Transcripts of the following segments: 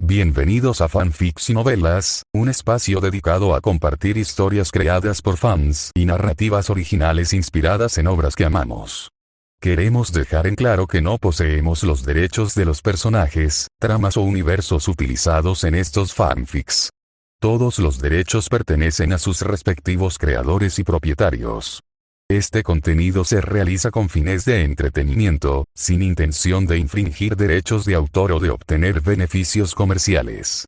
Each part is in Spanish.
Bienvenidos a Fanfics y Novelas, un espacio dedicado a compartir historias creadas por fans y narrativas originales inspiradas en obras que amamos. Queremos dejar en claro que no poseemos los derechos de los personajes, tramas o universos utilizados en estos fanfics. Todos los derechos pertenecen a sus respectivos creadores y propietarios. Este contenido se realiza con fines de entretenimiento, sin intención de infringir derechos de autor o de obtener beneficios comerciales.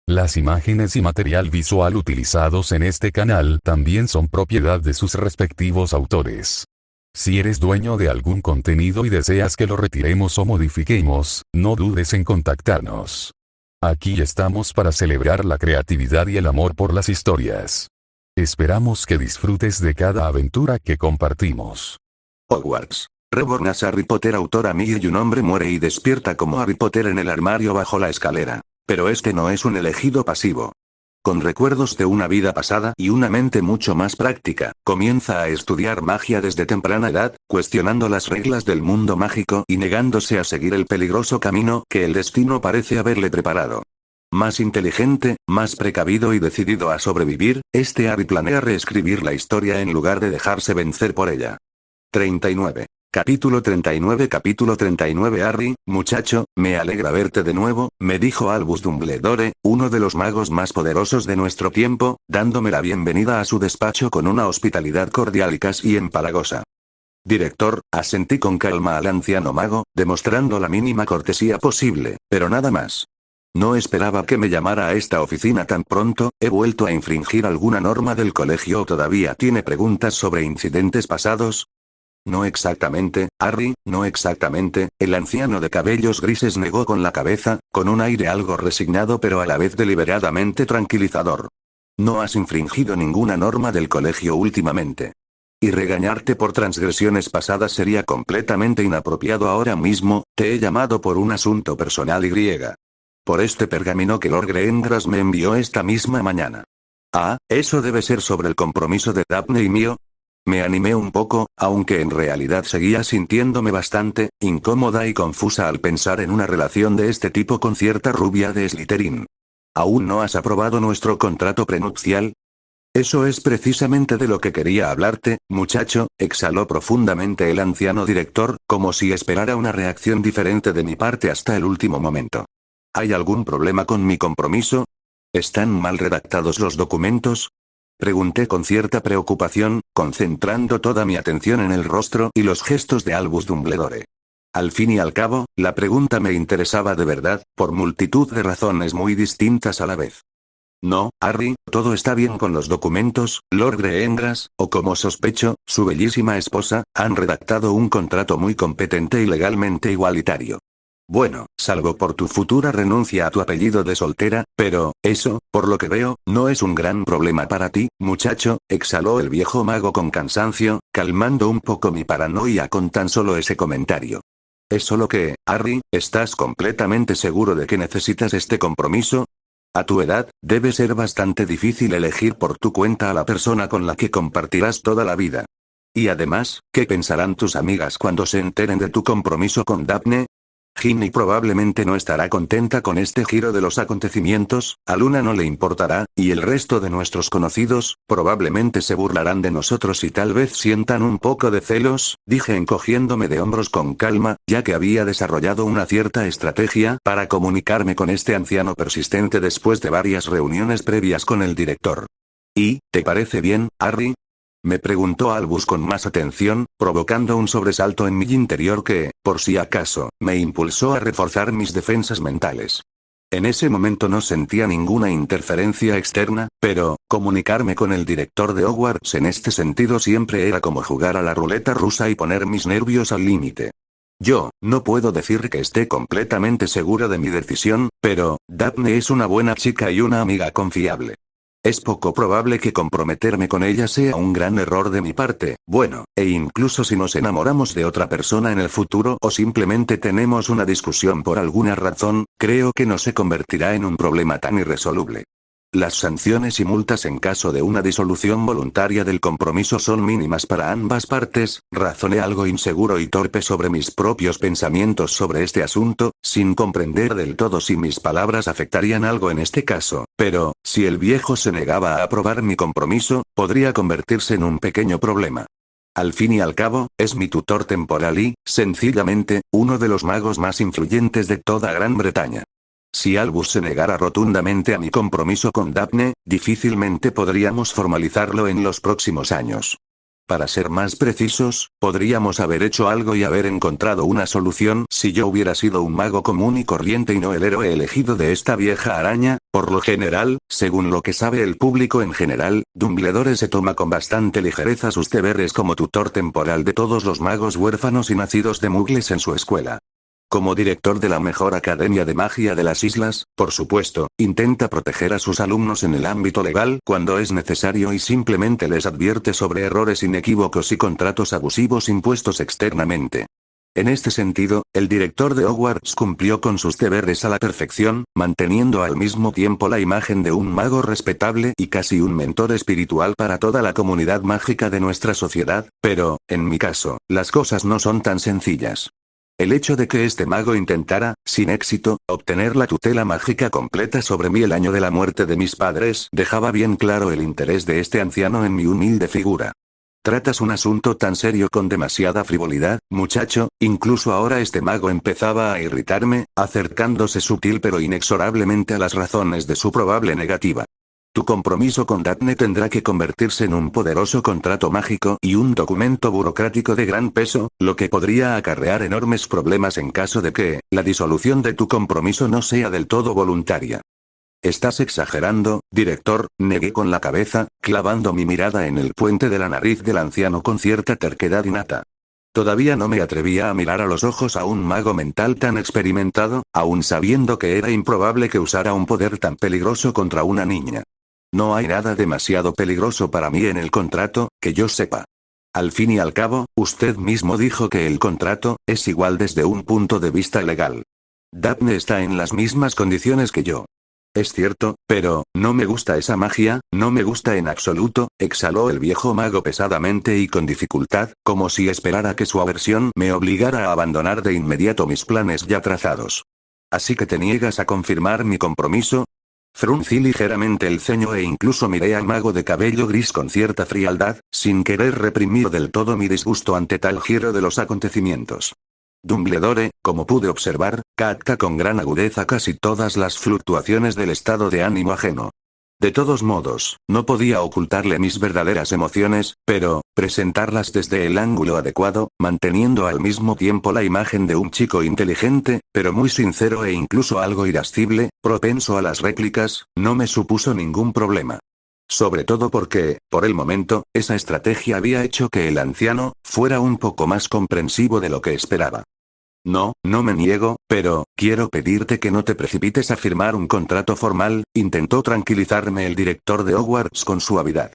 Las imágenes y material visual utilizados en este canal también son propiedad de sus respectivos autores. Si eres dueño de algún contenido y deseas que lo retiremos o modifiquemos, no dudes en contactarnos. Aquí estamos para celebrar la creatividad y el amor por las historias. Esperamos que disfrutes de cada aventura que compartimos. Hogwarts. Reborn as Harry Potter. Autora Mille y un hombre muere y despierta como Harry Potter en el armario bajo la escalera. Pero este no es un elegido pasivo. Con recuerdos de una vida pasada y una mente mucho más práctica, comienza a estudiar magia desde temprana edad, cuestionando las reglas del mundo mágico y negándose a seguir el peligroso camino que el destino parece haberle preparado. Más inteligente, más precavido y decidido a sobrevivir, este Harry planea reescribir la historia en lugar de dejarse vencer por ella. 39. Capítulo 39. Harry, muchacho, me alegra verte de nuevo, me dijo Albus Dumbledore, uno de los magos más poderosos de nuestro tiempo, dándome la bienvenida a su despacho con una hospitalidad cordial y casi empalagosa. Director, asentí con calma al anciano mago, demostrando la mínima cortesía posible, pero nada más. No esperaba que me llamara a esta oficina tan pronto. ¿He vuelto a infringir alguna norma del colegio o todavía tiene preguntas sobre incidentes pasados? No exactamente, Harry, no exactamente. El anciano de cabellos grises negó con la cabeza, con un aire algo resignado pero a la vez deliberadamente tranquilizador. No has infringido ninguna norma del colegio últimamente. Y regañarte por transgresiones pasadas sería completamente inapropiado ahora mismo. Te he llamado por un asunto personal y griega. Por este pergamino que Lord Greengrass me envió esta misma mañana. Ah, ¿eso debe ser sobre el compromiso de Daphne y mío? Me animé un poco, aunque en realidad seguía sintiéndome bastante incómoda y confusa al pensar en una relación de este tipo con cierta rubia de Slytherin. ¿Aún no has aprobado nuestro contrato prenupcial? Eso es precisamente de lo que quería hablarte, muchacho, exhaló profundamente el anciano director, como si esperara una reacción diferente de mi parte hasta el último momento. ¿Hay algún problema con mi compromiso? ¿Están mal redactados los documentos? Pregunté con cierta preocupación, concentrando toda mi atención en el rostro y los gestos de Albus Dumbledore. Al fin y al cabo, la pregunta me interesaba de verdad, por multitud de razones muy distintas a la vez. No, Harry, todo está bien con los documentos. Lord Greengrass, o como sospecho, su bellísima esposa, han redactado un contrato muy competente y legalmente igualitario. Bueno, salvo por tu futura renuncia a tu apellido de soltera, pero, eso, por lo que veo, no es un gran problema para ti, muchacho, exhaló el viejo mago con cansancio, calmando un poco mi paranoia con tan solo ese comentario. Es solo que, Harry, ¿estás completamente seguro de que necesitas este compromiso? A tu edad, debe ser bastante difícil elegir por tu cuenta a la persona con la que compartirás toda la vida. Y además, ¿qué pensarán tus amigas cuando se enteren de tu compromiso con Daphne? Ginny probablemente no estará contenta con este giro de los acontecimientos, a Luna no le importará, y el resto de nuestros conocidos, probablemente se burlarán de nosotros y tal vez sientan un poco de celos, dije encogiéndome de hombros con calma, ya que había desarrollado una cierta estrategia para comunicarme con este anciano persistente después de varias reuniones previas con el director. ¿Y, te parece bien, Harry? Me preguntó Albus con más atención, provocando un sobresalto en mi interior que, por si acaso, me impulsó a reforzar mis defensas mentales. En ese momento no sentía ninguna interferencia externa, pero, comunicarme con el director de Hogwarts en este sentido siempre era como jugar a la ruleta rusa y poner mis nervios al límite. Yo, no puedo decir que esté completamente segura de mi decisión, pero, Daphne es una buena chica y una amiga confiable. Es poco probable que comprometerme con ella sea un gran error de mi parte, bueno, e incluso si nos enamoramos de otra persona en el futuro o simplemente tenemos una discusión por alguna razón, creo que no se convertirá en un problema tan irresoluble. Las sanciones y multas en caso de una disolución voluntaria del compromiso son mínimas para ambas partes. Razoné algo inseguro y torpe sobre mis propios pensamientos sobre este asunto, sin comprender del todo si mis palabras afectarían algo en este caso, pero, si el viejo se negaba a aprobar mi compromiso, podría convertirse en un pequeño problema. Al fin y al cabo, es mi tutor temporal y, sencillamente, uno de los magos más influyentes de toda Gran Bretaña. Si Albus se negara rotundamente a mi compromiso con Daphne, difícilmente podríamos formalizarlo en los próximos años. Para ser más precisos, podríamos haber hecho algo y haber encontrado una solución si yo hubiera sido un mago común y corriente y no el héroe elegido de esta vieja araña. Por lo general, según lo que sabe el público en general, Dumbledore se toma con bastante ligereza sus deberes como tutor temporal de todos los magos huérfanos y nacidos de mugles en su escuela. Como director de la mejor academia de magia de las islas, por supuesto, intenta proteger a sus alumnos en el ámbito legal cuando es necesario y simplemente les advierte sobre errores inequívocos y contratos abusivos impuestos externamente. En este sentido, el director de Hogwarts cumplió con sus deberes a la perfección, manteniendo al mismo tiempo la imagen de un mago respetable y casi un mentor espiritual para toda la comunidad mágica de nuestra sociedad, pero, en mi caso, las cosas no son tan sencillas. El hecho de que este mago intentara, sin éxito, obtener la tutela mágica completa sobre mí el año de la muerte de mis padres dejaba bien claro el interés de este anciano en mi humilde figura. Tratas un asunto tan serio con demasiada frivolidad, muchacho. Incluso ahora este mago empezaba a irritarme, acercándose sutil pero inexorablemente a las razones de su probable negativa. Tu compromiso con Daphne tendrá que convertirse en un poderoso contrato mágico y un documento burocrático de gran peso, lo que podría acarrear enormes problemas en caso de que la disolución de tu compromiso no sea del todo voluntaria. Estás exagerando, director, negué con la cabeza, clavando mi mirada en el puente de la nariz del anciano con cierta terquedad innata. Todavía no me atrevía a mirar a los ojos a un mago mental tan experimentado, aun sabiendo que era improbable que usara un poder tan peligroso contra una niña. No hay nada demasiado peligroso para mí en el contrato, que yo sepa. Al fin y al cabo, usted mismo dijo que el contrato es igual desde un punto de vista legal. Daphne está en las mismas condiciones que yo. Es cierto, pero, no me gusta esa magia, no me gusta en absoluto, exhaló el viejo mago pesadamente y con dificultad, como si esperara que su aversión me obligara a abandonar de inmediato mis planes ya trazados. ¿Así que te niegas a confirmar mi compromiso? Fruncí ligeramente el ceño e incluso miré al mago de cabello gris con cierta frialdad, sin querer reprimir del todo mi disgusto ante tal giro de los acontecimientos. Dumbledore, como pude observar, capta con gran agudeza casi todas las fluctuaciones del estado de ánimo ajeno. De todos modos, no podía ocultarle mis verdaderas emociones, pero, presentarlas desde el ángulo adecuado, manteniendo al mismo tiempo la imagen de un chico inteligente, pero muy sincero e incluso algo irascible, propenso a las réplicas, no me supuso ningún problema. Sobre todo porque, por el momento, esa estrategia había hecho que el anciano fuera un poco más comprensivo de lo que esperaba. No me niego, pero, quiero pedirte que no te precipites a firmar un contrato formal, intentó tranquilizarme el director de Hogwarts con suavidad.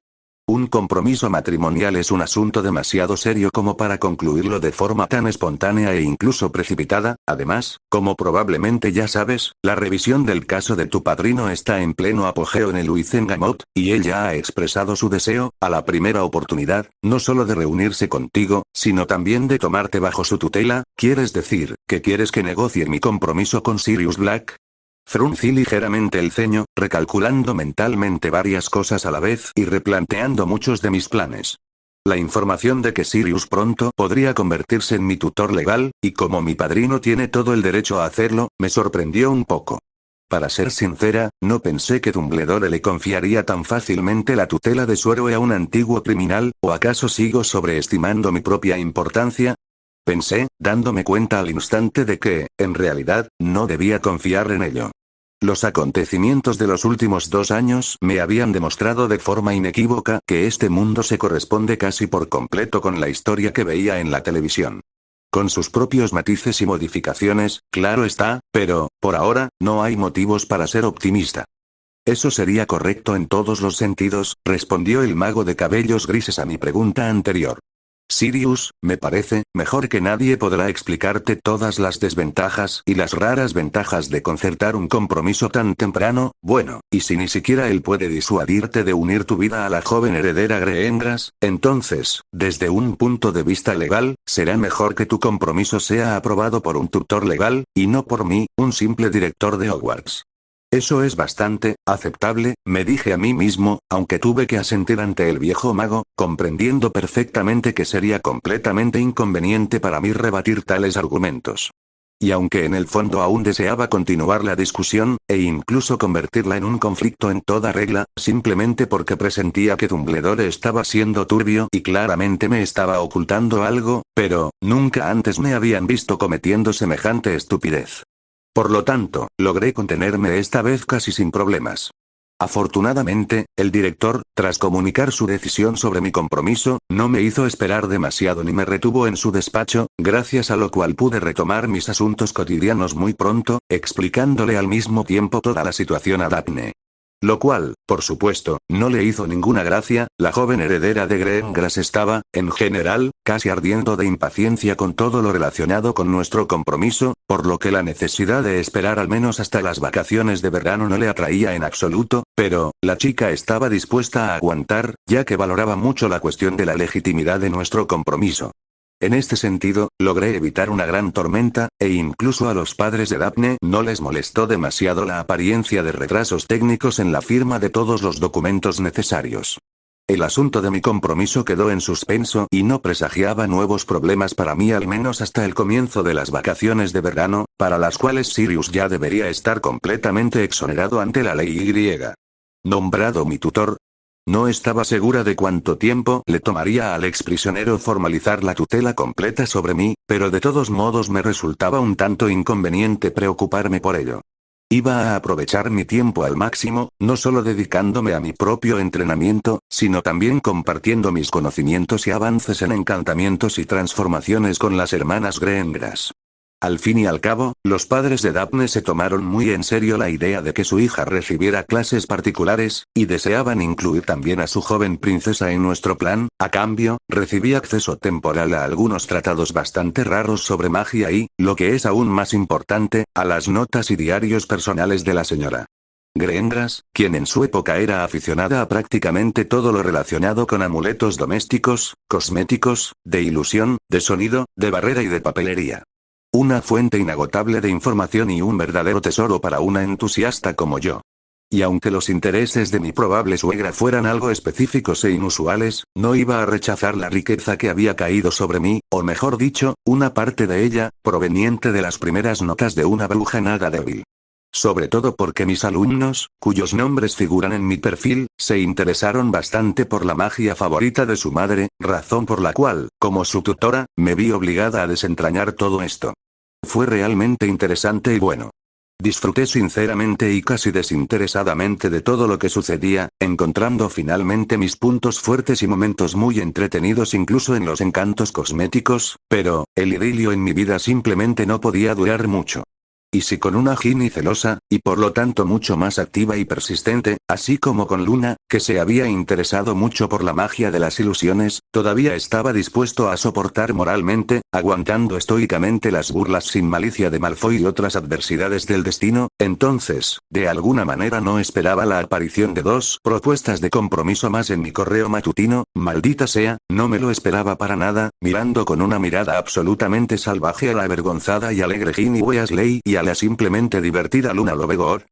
Un compromiso matrimonial es un asunto demasiado serio como para concluirlo de forma tan espontánea e incluso precipitada. Además, como probablemente ya sabes, la revisión del caso de tu padrino está en pleno apogeo en el Wizengamot, y él ya ha expresado su deseo, a la primera oportunidad, no solo de reunirse contigo, sino también de tomarte bajo su tutela. ¿Quieres decir que quieres que negocie mi compromiso con Sirius Black? Fruncí ligeramente el ceño, recalculando mentalmente varias cosas a la vez y replanteando muchos de mis planes. La información de que Sirius pronto podría convertirse en mi tutor legal, y como mi padrino tiene todo el derecho a hacerlo, me sorprendió un poco. Para ser sincera, no pensé que Dumbledore le confiaría tan fácilmente la tutela de su héroe a un antiguo criminal, ¿o acaso sigo sobreestimando mi propia importancia? Pensé, dándome cuenta al instante de que, en realidad, no debía confiar en ello. Los acontecimientos de los últimos 2 años me habían demostrado de forma inequívoca que este mundo se corresponde casi por completo con la historia que veía en la televisión. Con sus propios matices y modificaciones, claro está, pero, por ahora, no hay motivos para ser optimista. Eso sería correcto en todos los sentidos, respondió el mago de cabellos grises a mi pregunta anterior. Sirius, me parece, mejor que nadie podrá explicarte todas las desventajas y las raras ventajas de concertar un compromiso tan temprano, bueno, y si ni siquiera él puede disuadirte de unir tu vida a la joven heredera Greengrass, entonces, desde un punto de vista legal, será mejor que tu compromiso sea aprobado por un tutor legal, y no por mí, un simple director de Hogwarts. Eso es bastante aceptable, me dije a mí mismo, aunque tuve que asentir ante el viejo mago, comprendiendo perfectamente que sería completamente inconveniente para mí rebatir tales argumentos. Y aunque en el fondo aún deseaba continuar la discusión, e incluso convertirla en un conflicto en toda regla, simplemente porque presentía que Dumbledore estaba siendo turbio y claramente me estaba ocultando algo, pero, nunca antes me habían visto cometiendo semejante estupidez. Por lo tanto, logré contenerme esta vez casi sin problemas. Afortunadamente, el director, tras comunicar su decisión sobre mi compromiso, no me hizo esperar demasiado ni me retuvo en su despacho, gracias a lo cual pude retomar mis asuntos cotidianos muy pronto, explicándole al mismo tiempo toda la situación a Daphne. Lo cual, por supuesto, no le hizo ninguna gracia, la joven heredera de Greengrass estaba, en general, casi ardiendo de impaciencia con todo lo relacionado con nuestro compromiso, por lo que la necesidad de esperar al menos hasta las vacaciones de verano no le atraía en absoluto, pero, la chica estaba dispuesta a aguantar, ya que valoraba mucho la cuestión de la legitimidad de nuestro compromiso. En este sentido, logré evitar una gran tormenta, e incluso a los padres de Daphne no les molestó demasiado la apariencia de retrasos técnicos en la firma de todos los documentos necesarios. El asunto de mi compromiso quedó en suspenso y no presagiaba nuevos problemas para mí al menos hasta el comienzo de las vacaciones de verano, para las cuales Sirius ya debería estar completamente exonerado ante la ley Y. Nombrado mi tutor, no estaba segura de cuánto tiempo le tomaría al exprisionero formalizar la tutela completa sobre mí, pero de todos modos me resultaba un tanto inconveniente preocuparme por ello. Iba a aprovechar mi tiempo al máximo, no solo dedicándome a mi propio entrenamiento, sino también compartiendo mis conocimientos y avances en encantamientos y transformaciones con las hermanas Greengrass. Al fin y al cabo, los padres de Daphne se tomaron muy en serio la idea de que su hija recibiera clases particulares, y deseaban incluir también a su joven princesa en nuestro plan. A cambio, recibí acceso temporal a algunos tratados bastante raros sobre magia y, lo que es aún más importante, a las notas y diarios personales de la señora Greengrass, quien en su época era aficionada a prácticamente todo lo relacionado con amuletos domésticos, cosméticos, de ilusión, de sonido, de barrera y de papelería. Una fuente inagotable de información y un verdadero tesoro para una entusiasta como yo. Y aunque los intereses de mi probable suegra fueran algo específicos e inusuales, no iba a rechazar la riqueza que había caído sobre mí, o mejor dicho, una parte de ella, proveniente de las primeras notas de una bruja nada débil. Sobre todo porque mis alumnos, cuyos nombres figuran en mi perfil, se interesaron bastante por la magia favorita de su madre, razón por la cual, como su tutora, me vi obligada a desentrañar todo esto. Fue realmente interesante y bueno. Disfruté sinceramente y casi desinteresadamente de todo lo que sucedía, encontrando finalmente mis puntos fuertes y momentos muy entretenidos incluso en los encantos cosméticos, pero, el idilio en mi vida simplemente no podía durar mucho. Y si con una Ginny celosa, y por lo tanto mucho más activa y persistente, así como con Luna, que se había interesado mucho por la magia de las ilusiones, todavía estaba dispuesto a soportar moralmente, aguantando estoicamente las burlas sin malicia de Malfoy y otras adversidades del destino, entonces, de alguna manera no esperaba la aparición de 2 propuestas de compromiso más en mi correo matutino, maldita sea, no me lo esperaba para nada, mirando con una mirada absolutamente salvaje a la avergonzada y alegre Ginny Weasley y a la simplemente divertida Luna Lovegood,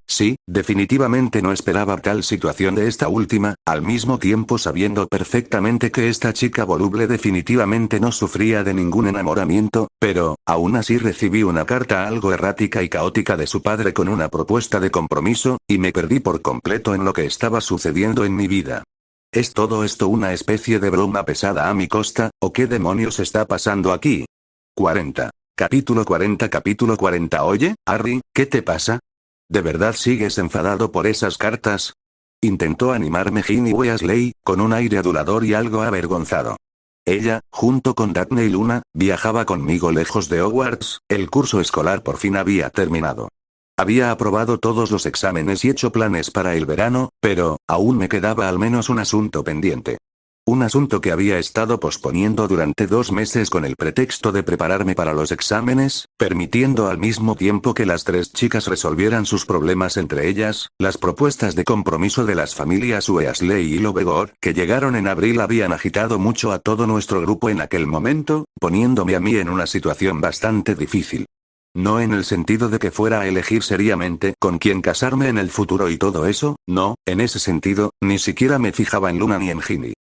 sí, definitivamente no esperaba tal situación de esta última, al mismo tiempo sabiendo perfectamente que esta chica voluble definitivamente no sufría de ningún enamoramiento, pero, aún así recibí una carta algo errática y caótica de su padre con una propuesta de compromiso, y me perdí por completo en lo que estaba sucediendo en mi vida. ¿Es todo esto una especie de broma pesada a mi costa, o qué demonios está pasando aquí? 40. Capítulo 40. Oye, Harry, ¿qué te pasa? ¿De verdad sigues enfadado por esas cartas? Intentó animarme Ginny Weasley, con un aire adulador y algo avergonzado. Ella, junto con Daphne y Luna, viajaba conmigo lejos de Hogwarts, el curso escolar por fin había terminado. Había aprobado todos los exámenes y hecho planes para el verano, pero, aún me quedaba al menos un asunto pendiente. Un asunto que había estado posponiendo durante 2 meses con el pretexto de prepararme para los exámenes, permitiendo al mismo tiempo que las 3 chicas resolvieran sus problemas entre ellas. Las propuestas de compromiso de las familias Weasley y Lovegor, que llegaron en abril, habían agitado mucho a todo nuestro grupo en aquel momento, poniéndome a mí en una situación bastante difícil. No en el sentido de que fuera a elegir seriamente con quién casarme en el futuro y todo eso, no, en ese sentido, ni siquiera me fijaba en Luna ni en Ginny.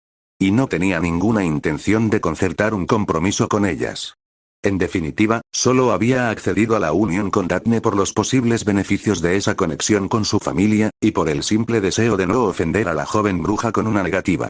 Y no tenía ninguna intención de concertar un compromiso con ellas. En definitiva, solo había accedido a la unión con Daphne por los posibles beneficios de esa conexión con su familia, y por el simple deseo de no ofender a la joven bruja con una negativa.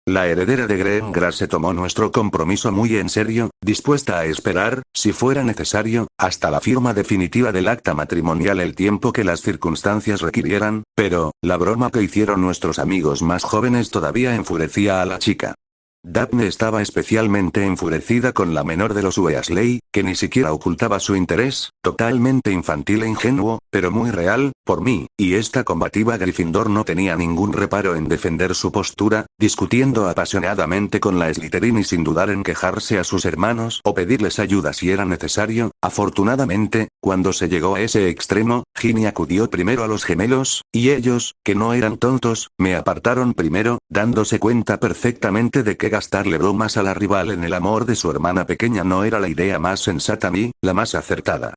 La heredera de Grimgrar se tomó nuestro compromiso muy en serio, dispuesta a esperar, si fuera necesario, hasta la firma definitiva del acta matrimonial el tiempo que las circunstancias requirieran, pero, la broma que hicieron nuestros amigos más jóvenes todavía enfurecía a la chica. Daphne estaba especialmente enfurecida con la menor de los Weasley, que ni siquiera ocultaba su interés, totalmente infantil e ingenuo, pero muy real, por mí, y esta combativa Gryffindor no tenía ningún reparo en defender su postura, discutiendo apasionadamente con la Slytherin y sin dudar en quejarse a sus hermanos o pedirles ayuda si era necesario. Afortunadamente, cuando se llegó a ese extremo, Ginny acudió primero a los gemelos, y ellos, que no eran tontos, me apartaron primero, dándose cuenta perfectamente de que gastarle bromas a la rival en el amor de su hermana pequeña no era la idea más sensata ni la más acertada.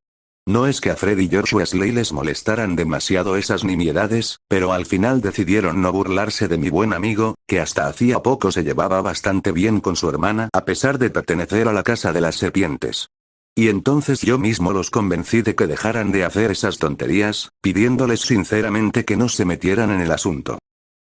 No es que a Fred y George Weasley les molestaran demasiado esas nimiedades, pero al final decidieron no burlarse de mi buen amigo, que hasta hacía poco se llevaba bastante bien con su hermana a pesar de pertenecer a la Casa de las Serpientes. Y entonces yo mismo los convencí de que dejaran de hacer esas tonterías, pidiéndoles sinceramente que no se metieran en el asunto.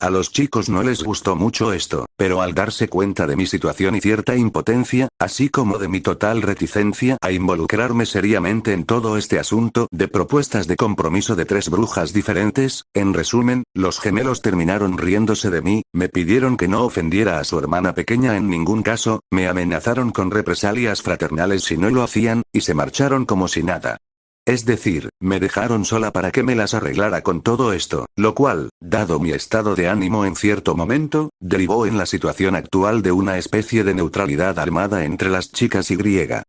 A los chicos no les gustó mucho esto, pero al darse cuenta de mi situación y cierta impotencia, así como de mi total reticencia a involucrarme seriamente en todo este asunto de propuestas de compromiso de 3 brujas diferentes, en resumen, los gemelos terminaron riéndose de mí, me pidieron que no ofendiera a su hermana pequeña en ningún caso, me amenazaron con represalias fraternales si no lo hacían, y se marcharon como si nada. Es decir, me dejaron sola para que me las arreglara con todo esto, lo cual, dado mi estado de ánimo en cierto momento, derivó en la situación actual de una especie de neutralidad armada entre las chicas y griega.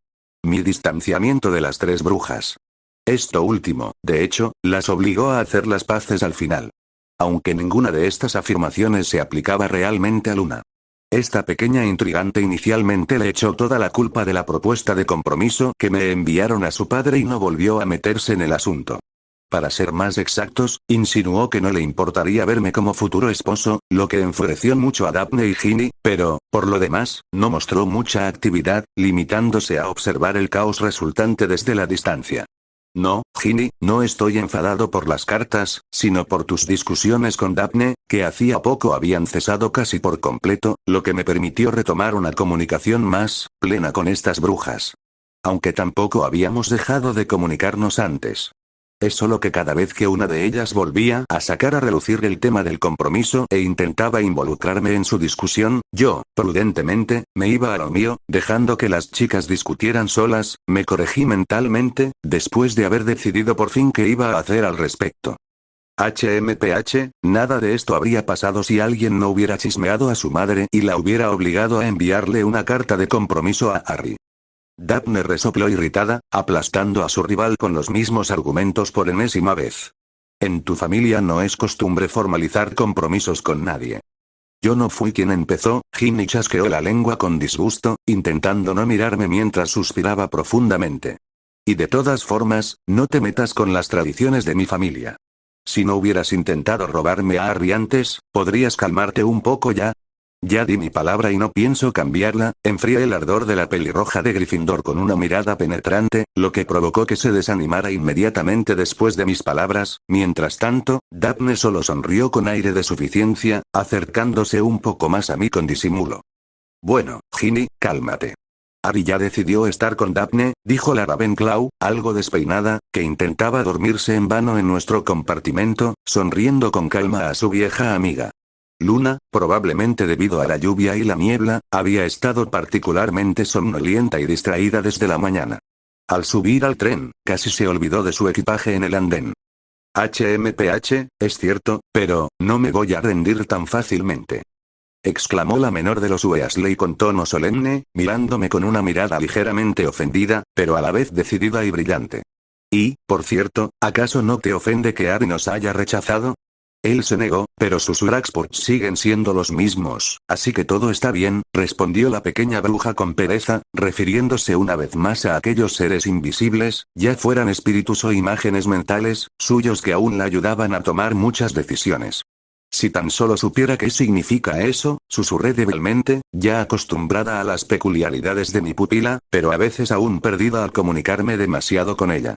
Mi distanciamiento de las 3 brujas. Esto último, de hecho, las obligó a hacer las paces al final. Aunque ninguna de estas afirmaciones se aplicaba realmente a Luna. Esta pequeña intrigante inicialmente le echó toda la culpa de la propuesta de compromiso que me enviaron a su padre y no volvió a meterse en el asunto. Para ser más exactos, insinuó que no le importaría verme como futuro esposo, lo que enfureció mucho a Daphne y Ginny, pero, por lo demás, no mostró mucha actividad, limitándose a observar el caos resultante desde la distancia. No, Ginny, no estoy enfadado por las cartas, sino por tus discusiones con Daphne, que hacía poco habían cesado casi por completo, lo que me permitió retomar una comunicación más plena con estas brujas. Aunque tampoco habíamos dejado de comunicarnos antes. Es solo que cada vez que una de ellas volvía a sacar a relucir el tema del compromiso e intentaba involucrarme en su discusión, yo, prudentemente, me iba a lo mío, dejando que las chicas discutieran solas. Me corregí mentalmente, después de haber decidido por fin qué iba a hacer al respecto. HMPH, nada de esto habría pasado si alguien no hubiera chismeado a su madre y la hubiera obligado a enviarle una carta de compromiso a Harry. Daphne resopló irritada, aplastando a su rival con los mismos argumentos por enésima vez. En tu familia no es costumbre formalizar compromisos con nadie. Yo no fui quien empezó. Ginny chasqueó la lengua con disgusto, intentando no mirarme mientras suspiraba profundamente. Y de todas formas, no te metas con las tradiciones de mi familia. Si no hubieras intentado robarme a Harry antes, ¿podrías calmarte un poco ya? Ya di mi palabra y no pienso cambiarla. Enfrié el ardor de la pelirroja de Gryffindor con una mirada penetrante, lo que provocó que se desanimara inmediatamente después de mis palabras. Mientras tanto, Daphne solo sonrió con aire de suficiencia, acercándose un poco más a mí con disimulo. Bueno, Ginny, cálmate. Harry ya decidió estar con Daphne, dijo la Ravenclaw, algo despeinada, que intentaba dormirse en vano en nuestro compartimento, sonriendo con calma a su vieja amiga. Luna, probablemente debido a la lluvia y la niebla, había estado particularmente somnolienta y distraída desde la mañana. Al subir al tren, casi se olvidó de su equipaje en el andén. HMPH, es cierto, pero no me voy a rendir tan fácilmente. exclamó la menor de los Weasley con tono solemne, mirándome con una mirada ligeramente ofendida, pero a la vez decidida y brillante. Y, por cierto, ¿acaso no te ofende que Harry nos haya rechazado? Él se negó, pero sus Uraxports siguen siendo los mismos, así que todo está bien, respondió la pequeña bruja con pereza, refiriéndose una vez más a aquellos seres invisibles, ya fueran espíritus o imágenes mentales, suyos que aún la ayudaban a tomar muchas decisiones. Si tan solo supiera qué significa eso, susurré débilmente, ya acostumbrada a las peculiaridades de mi pupila, pero a veces aún perdida al comunicarme demasiado con ella.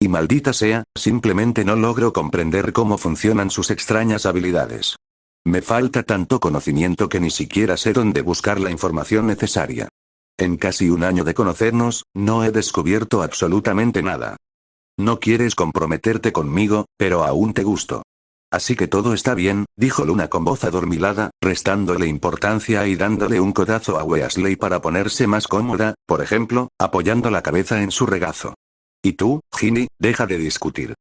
Y maldita sea, simplemente no logro comprender cómo funcionan sus extrañas habilidades. Me falta tanto conocimiento que ni siquiera sé dónde buscar la información necesaria. En casi un año de conocernos, no he descubierto absolutamente nada. No quieres comprometerte conmigo, pero aún te gusto. Así que todo está bien, dijo Luna con voz adormilada, restándole importancia y dándole un codazo a Weasley para ponerse más cómoda, por ejemplo, apoyando la cabeza en su regazo. Y tú, Ginny, deja de discutir.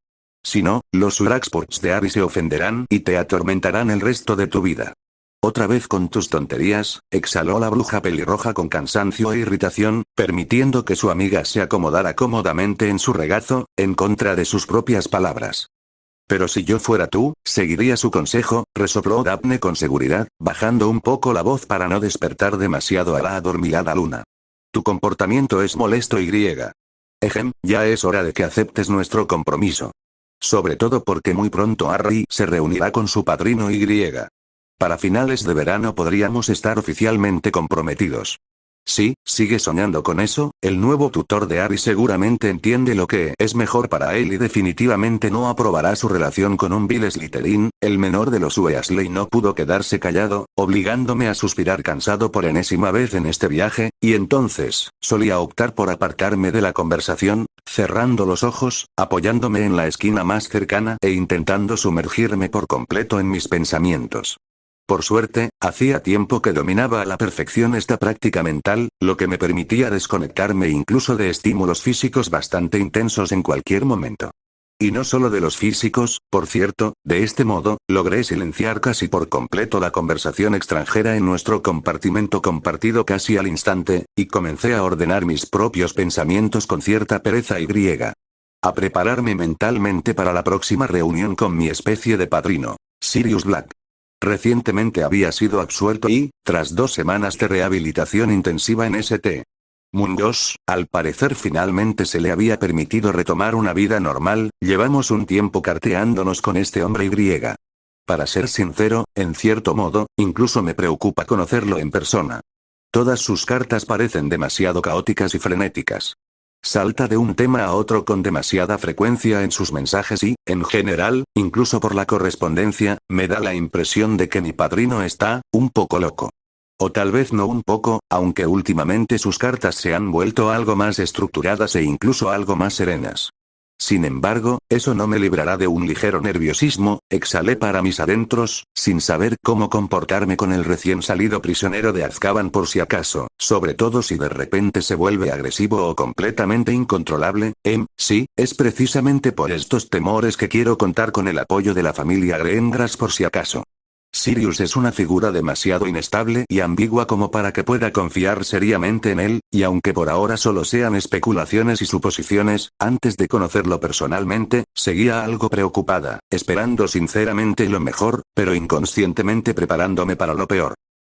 Si no, los Uraxports de Harry se ofenderán y te atormentarán el resto de tu vida. Otra vez con tus tonterías, exhaló la bruja pelirroja con cansancio e irritación, permitiendo que su amiga se acomodara cómodamente en su regazo, en contra de sus propias palabras. Pero si yo fuera tú, seguiría su consejo, resopló Daphne con seguridad, bajando un poco la voz para no despertar demasiado a la adormilada Luna. Tu comportamiento es molesto y griega. Ya es hora de que aceptes nuestro compromiso. Sobre todo porque muy pronto Harry se reunirá con su padrino y. Para finales de verano podríamos estar oficialmente comprometidos. Sí, sigue soñando con eso, el nuevo tutor de Harry seguramente entiende lo que es mejor para él y definitivamente no aprobará su relación con un vil Slytherin. El menor de los Weasley no pudo quedarse callado, obligándome a suspirar cansado por enésima vez en este viaje, y entonces, solía optar por apartarme de la conversación, cerrando los ojos, apoyándome en la esquina más cercana e intentando sumergirme por completo en mis pensamientos. Por suerte, hacía tiempo que dominaba a la perfección esta práctica mental, lo que me permitía desconectarme incluso de estímulos físicos bastante intensos en cualquier momento. Y no solo de los físicos, por cierto, de este modo, logré silenciar casi por completo la conversación extranjera en nuestro compartimento compartido casi al instante, y comencé a ordenar mis propios pensamientos con cierta pereza y griega. A prepararme mentalmente para la próxima reunión con mi especie de padrino, Sirius Black. Recientemente había sido absuelto y, tras 2 semanas de rehabilitación intensiva en St. Mungo's, al parecer finalmente se le había permitido retomar una vida normal. Llevamos un tiempo carteándonos con este hombre y. Para ser sincero, en cierto modo, incluso me preocupa conocerlo en persona. Todas sus cartas parecen demasiado caóticas y frenéticas. Salta de un tema a otro con demasiada frecuencia en sus mensajes y, en general, incluso por la correspondencia, me da la impresión de que mi padrino está, un poco loco. O tal vez no un poco, aunque últimamente sus cartas se han vuelto algo más estructuradas e incluso algo más serenas. Sin embargo, eso no me librará de un ligero nerviosismo, exhalé para mis adentros, sin saber cómo comportarme con el recién salido prisionero de Azkaban por si acaso, sobre todo si de repente se vuelve agresivo o completamente incontrolable. Sí, es precisamente por estos temores que quiero contar con el apoyo de la familia Greengrass por si acaso. Sirius es una figura demasiado inestable y ambigua como para que pueda confiar seriamente en él, y aunque por ahora solo sean especulaciones y suposiciones, antes de conocerlo personalmente, seguía algo preocupada, esperando sinceramente lo mejor, pero inconscientemente preparándome para lo peor.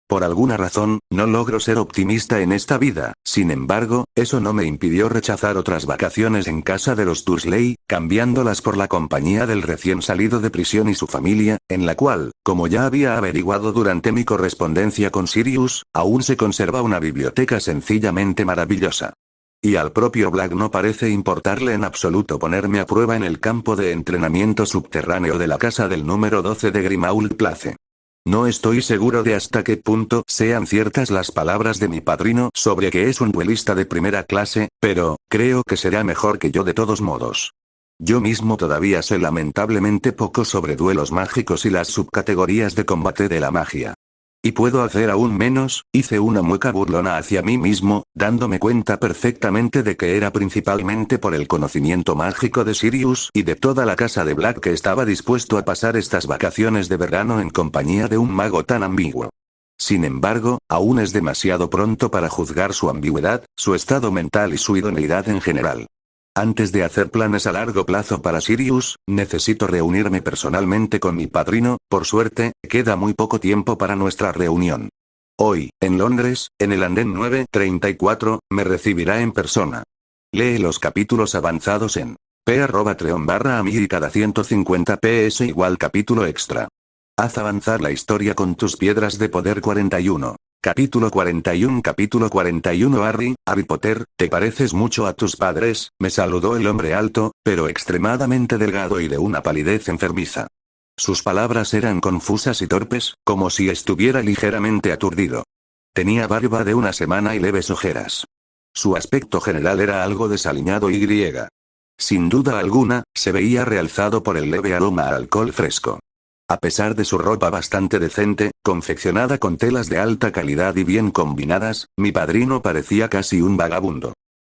Por alguna razón, no logro ser optimista en esta vida, sin embargo, eso no me impidió rechazar otras vacaciones en casa de los Dursley, cambiándolas por la compañía del recién salido de prisión y su familia, en la cual, como ya había averiguado durante mi correspondencia con Sirius, aún se conserva una biblioteca sencillamente maravillosa. Y al propio Black no parece importarle en absoluto ponerme a prueba en el campo de entrenamiento subterráneo de la casa del número 12 de Grimmauld Place. No estoy seguro de hasta qué punto sean ciertas las palabras de mi padrino sobre que es un duelista de primera clase, pero, creo que será mejor que yo de todos modos. Yo mismo todavía sé lamentablemente poco sobre duelos mágicos y las subcategorías de combate de la magia. Y puedo hacer aún menos, hice una mueca burlona hacia mí mismo, dándome cuenta perfectamente de que era principalmente por el conocimiento mágico de Sirius y de toda la casa de Black que estaba dispuesto a pasar estas vacaciones de verano en compañía de un mago tan ambiguo. Sin embargo, aún es demasiado pronto para juzgar su ambigüedad, su estado mental y su idoneidad en general. Antes de hacer planes a largo plazo para Sirius, necesito reunirme personalmente con mi padrino. Por suerte, queda muy poco tiempo para nuestra reunión. Hoy, en Londres, en el andén 934, me recibirá en persona. Lee los capítulos avanzados en p.treon/amig y cada 150 ps = capítulo extra. Haz avanzar la historia con tus piedras de poder 41. Capítulo 41. Capítulo 41. Harry Potter, te pareces mucho a tus padres, me saludó el hombre alto, pero extremadamente delgado y de una palidez enfermiza. Sus palabras eran confusas y torpes, como si estuviera ligeramente aturdido. Tenía barba de una semana y leves ojeras. Su aspecto general era algo desaliñado y griega. Sin duda alguna, se veía realzado por el leve aroma a alcohol fresco. A pesar de su ropa bastante decente, confeccionada con telas de alta calidad y bien combinadas, mi padrino parecía casi un vagabundo.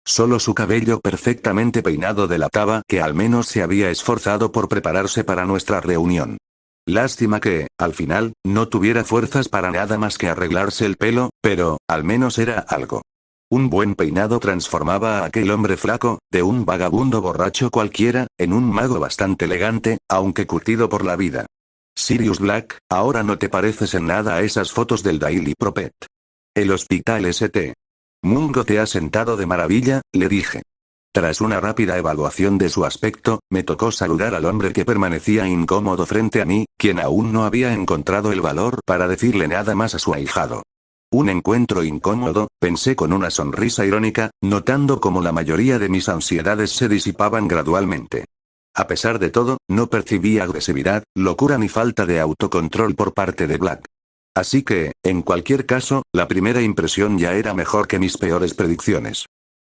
Solo su cabello perfectamente peinado delataba que al menos se había esforzado por prepararse para nuestra reunión. Lástima que, al final, no tuviera fuerzas para nada más que arreglarse el pelo, pero, al menos era algo. Un buen peinado transformaba a aquel hombre flaco, de un vagabundo borracho cualquiera, en un mago bastante elegante, aunque curtido por la vida. Sirius Black, ahora no te pareces en nada a esas fotos del Daily Prophet. El hospital St. Mungo te ha sentado de maravilla, le dije. Tras una rápida evaluación de su aspecto, me tocó saludar al hombre que permanecía incómodo frente a mí, quien aún no había encontrado el valor para decirle nada más a su ahijado. Un encuentro incómodo, pensé con una sonrisa irónica, notando cómo la mayoría de mis ansiedades se disipaban gradualmente. A pesar de todo, no percibí agresividad, locura ni falta de autocontrol por parte de Black. Así que, en cualquier caso, la primera impresión ya era mejor que mis peores predicciones.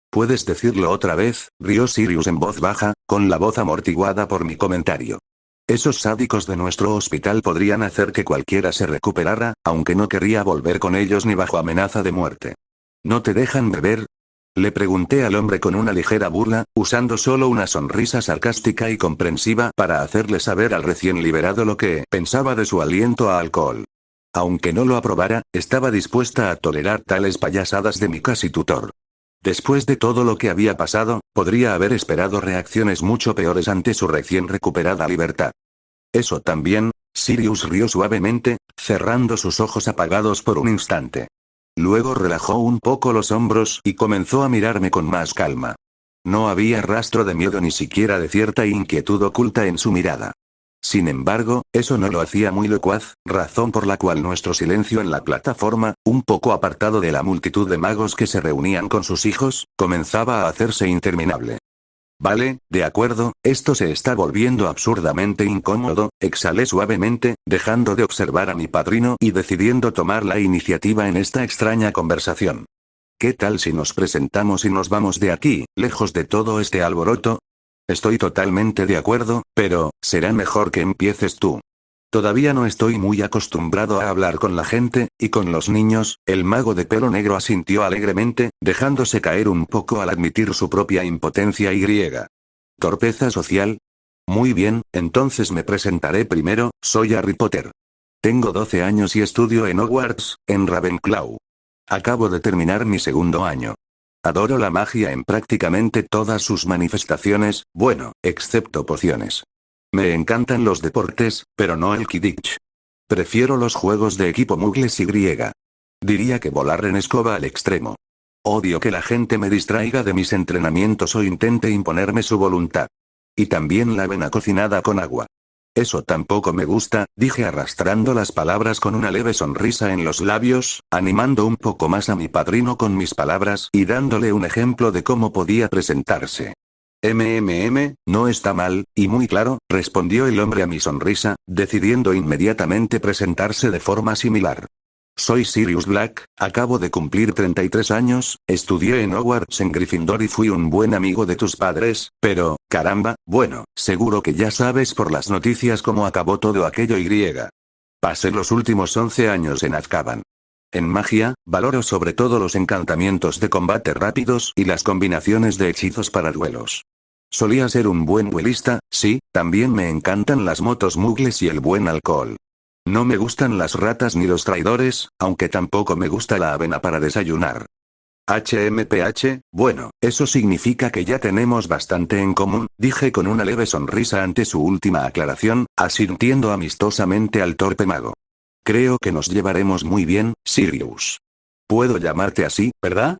¿Puedes decirlo otra vez?, rió Sirius en voz baja, con la voz amortiguada por mi comentario. Esos sádicos de nuestro hospital podrían hacer que cualquiera se recuperara, aunque no querría volver con ellos ni bajo amenaza de muerte. ¿No te dejan beber?, le pregunté al hombre con una ligera burla, usando solo una sonrisa sarcástica y comprensiva para hacerle saber al recién liberado lo que pensaba de su aliento a alcohol. Aunque no lo aprobara, estaba dispuesta a tolerar tales payasadas de mi casi tutor. Después de todo lo que había pasado, podría haber esperado reacciones mucho peores ante su recién recuperada libertad. Eso también, Sirius rió suavemente, cerrando sus ojos apagados por un instante. Luego relajó un poco los hombros y comenzó a mirarme con más calma. No había rastro de miedo ni siquiera de cierta inquietud oculta en su mirada. Sin embargo, eso no lo hacía muy locuaz, razón por la cual nuestro silencio en la plataforma, un poco apartado de la multitud de magos que se reunían con sus hijos, comenzaba a hacerse interminable. Vale, de acuerdo, esto se está volviendo absurdamente incómodo, exhalé suavemente, dejando de observar a mi padrino y decidiendo tomar la iniciativa en esta extraña conversación. ¿Qué tal si nos presentamos y nos vamos de aquí, lejos de todo este alboroto? Estoy totalmente de acuerdo, pero, será mejor que empieces tú. Todavía no estoy muy acostumbrado a hablar con la gente, y con los niños. El mago de pelo negro asintió alegremente, dejándose caer un poco al admitir su propia impotencia y griega. ¿Torpeza social? Muy bien, entonces me presentaré primero, soy Harry Potter. Tengo 12 años y estudio en Hogwarts, en Ravenclaw. Acabo de terminar mi segundo año. Adoro la magia en prácticamente todas sus manifestaciones, bueno, excepto pociones. Me encantan los deportes, pero no el Quidditch. Prefiero los juegos de equipo muggles y griega. Diría que volar en escoba al extremo. Odio que la gente me distraiga de mis entrenamientos o intente imponerme su voluntad. Y también la avena cocinada con agua. Eso tampoco me gusta, dije arrastrando las palabras con una leve sonrisa en los labios, animando un poco más a mi padrino con mis palabras y dándole un ejemplo de cómo podía presentarse. No está mal, y muy claro, respondió el hombre a mi sonrisa, decidiendo inmediatamente presentarse de forma similar. Soy Sirius Black, acabo de cumplir 33 años, estudié en Hogwarts en Gryffindor y fui un buen amigo de tus padres, pero, caramba, bueno, seguro que ya sabes por las noticias cómo acabó todo aquello y. Pasé los últimos 11 años en Azkaban. En magia, valoro sobre todo los encantamientos de combate rápidos y las combinaciones de hechizos para duelos. Solía ser un buen duelista, sí, también me encantan las motos muggles y el buen alcohol. No me gustan las ratas ni los traidores, aunque tampoco me gusta la avena para desayunar. HMPH, bueno, eso significa que ya tenemos bastante en común, dije con una leve sonrisa ante su última aclaración, asintiendo amistosamente al torpe mago. Creo que nos llevaremos muy bien, Sirius. Puedo llamarte así, ¿verdad?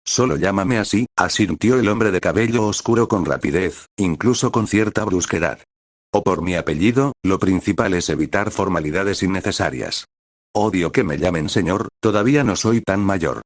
Solo llámame así, asintió el hombre de cabello oscuro con rapidez, incluso con cierta brusquedad. O por mi apellido, lo principal es evitar formalidades innecesarias. Odio que me llamen señor, todavía no soy tan mayor.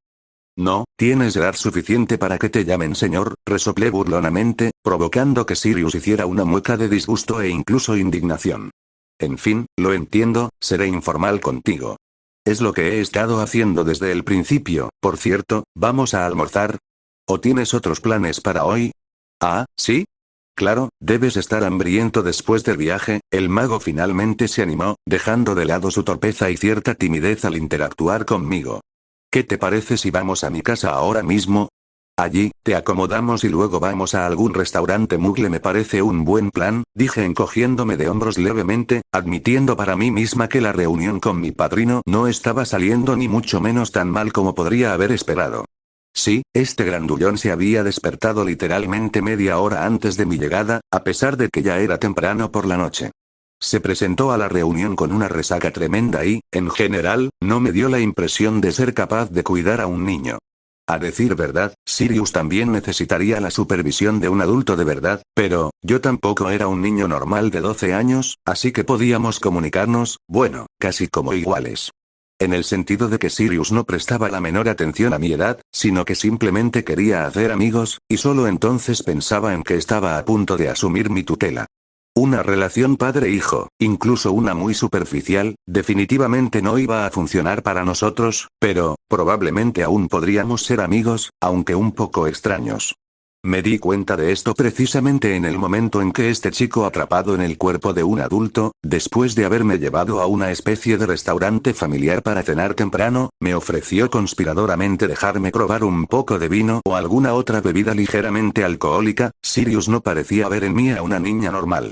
No, tienes edad suficiente para que te llamen señor, resoplé burlonamente, provocando que Sirius hiciera una mueca de disgusto e incluso indignación. En fin, lo entiendo, seré informal contigo. Es lo que he estado haciendo desde el principio. Por cierto, ¿vamos a almorzar? ¿O tienes otros planes para hoy? Ah, ¿sí? Claro, debes estar hambriento después del viaje. El mago finalmente se animó, dejando de lado su torpeza y cierta timidez al interactuar conmigo. ¿Qué te parece si vamos a mi casa ahora mismo? Allí, te acomodamos y luego vamos a algún restaurante mugle. Me parece un buen plan, dije encogiéndome de hombros levemente, admitiendo para mí misma que la reunión con mi padrino no estaba saliendo ni mucho menos tan mal como podría haber esperado. Sí, este grandullón se había despertado literalmente media hora antes de mi llegada, a pesar de que ya era temprano por la noche. Se presentó a la reunión con una resaca tremenda y, en general, no me dio la impresión de ser capaz de cuidar a un niño. A decir verdad, Sirius también necesitaría la supervisión de un adulto de verdad, pero, yo tampoco era un niño normal de 12 años, así que podíamos comunicarnos, bueno, casi como iguales. En el sentido de que Sirius no prestaba la menor atención a mi edad, sino que simplemente quería hacer amigos, y solo entonces pensaba en que estaba a punto de asumir mi tutela. Una relación padre-hijo, incluso una muy superficial, definitivamente no iba a funcionar para nosotros, pero, probablemente aún podríamos ser amigos, aunque un poco extraños. Me di cuenta de esto precisamente en el momento en que este chico atrapado en el cuerpo de un adulto, después de haberme llevado a una especie de restaurante familiar para cenar temprano, me ofreció conspiradoramente dejarme probar un poco de vino o alguna otra bebida ligeramente alcohólica. Sirius no parecía ver en mí a una niña normal.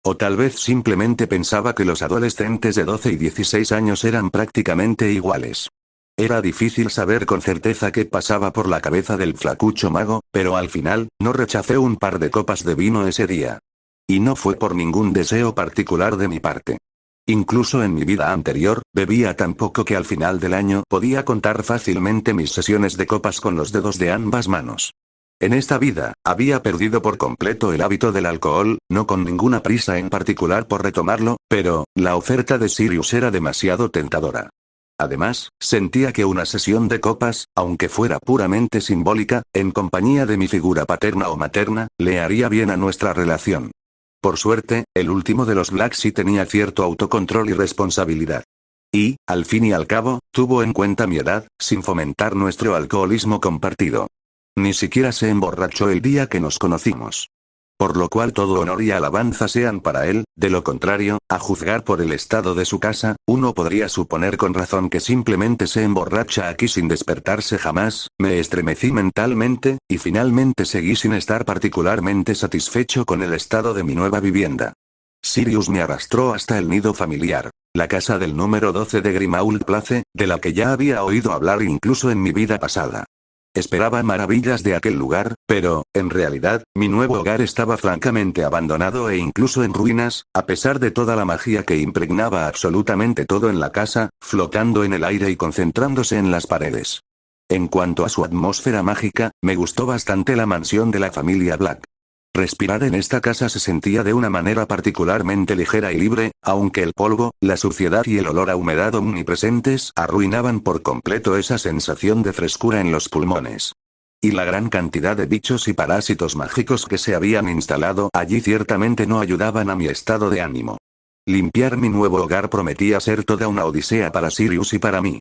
O tal vez simplemente pensaba que los adolescentes de 12 y 16 años eran prácticamente iguales. Era difícil saber con certeza qué pasaba por la cabeza del flacucho mago, pero al final, no rechacé un par de copas de vino ese día. Y no fue por ningún deseo particular de mi parte. Incluso en mi vida anterior, bebía tan poco que al final del año podía contar fácilmente mis sesiones de copas con los dedos de ambas manos. En esta vida, había perdido por completo el hábito del alcohol, no con ninguna prisa en particular por retomarlo, pero, la oferta de Sirius era demasiado tentadora. Además, sentía que una sesión de copas, aunque fuera puramente simbólica, en compañía de mi figura paterna o materna, le haría bien a nuestra relación. Por suerte, el último de los Black sí tenía cierto autocontrol y responsabilidad. Y, al fin y al cabo, tuvo en cuenta mi edad, sin fomentar nuestro alcoholismo compartido. Ni siquiera se emborrachó el día que nos conocimos. Por lo cual todo honor y alabanza sean para él, de lo contrario, a juzgar por el estado de su casa, uno podría suponer con razón que simplemente se emborracha aquí sin despertarse jamás. Me estremecí mentalmente, y finalmente seguí sin estar particularmente satisfecho con el estado de mi nueva vivienda. Sirius me arrastró hasta el nido familiar, la casa del número 12 de Grimmauld Place, de la que ya había oído hablar incluso en mi vida pasada. Esperaba maravillas de aquel lugar, pero, en realidad, mi nuevo hogar estaba francamente abandonado e incluso en ruinas, a pesar de toda la magia que impregnaba absolutamente todo en la casa, flotando en el aire y concentrándose en las paredes. En cuanto a su atmósfera mágica, me gustó bastante la mansión de la familia Black. Respirar en esta casa se sentía de una manera particularmente ligera y libre, aunque el polvo, la suciedad y el olor a humedad omnipresentes arruinaban por completo esa sensación de frescura en los pulmones. Y la gran cantidad de bichos y parásitos mágicos que se habían instalado allí ciertamente no ayudaban a mi estado de ánimo. Limpiar mi nuevo hogar prometía ser toda una odisea para Sirius y para mí.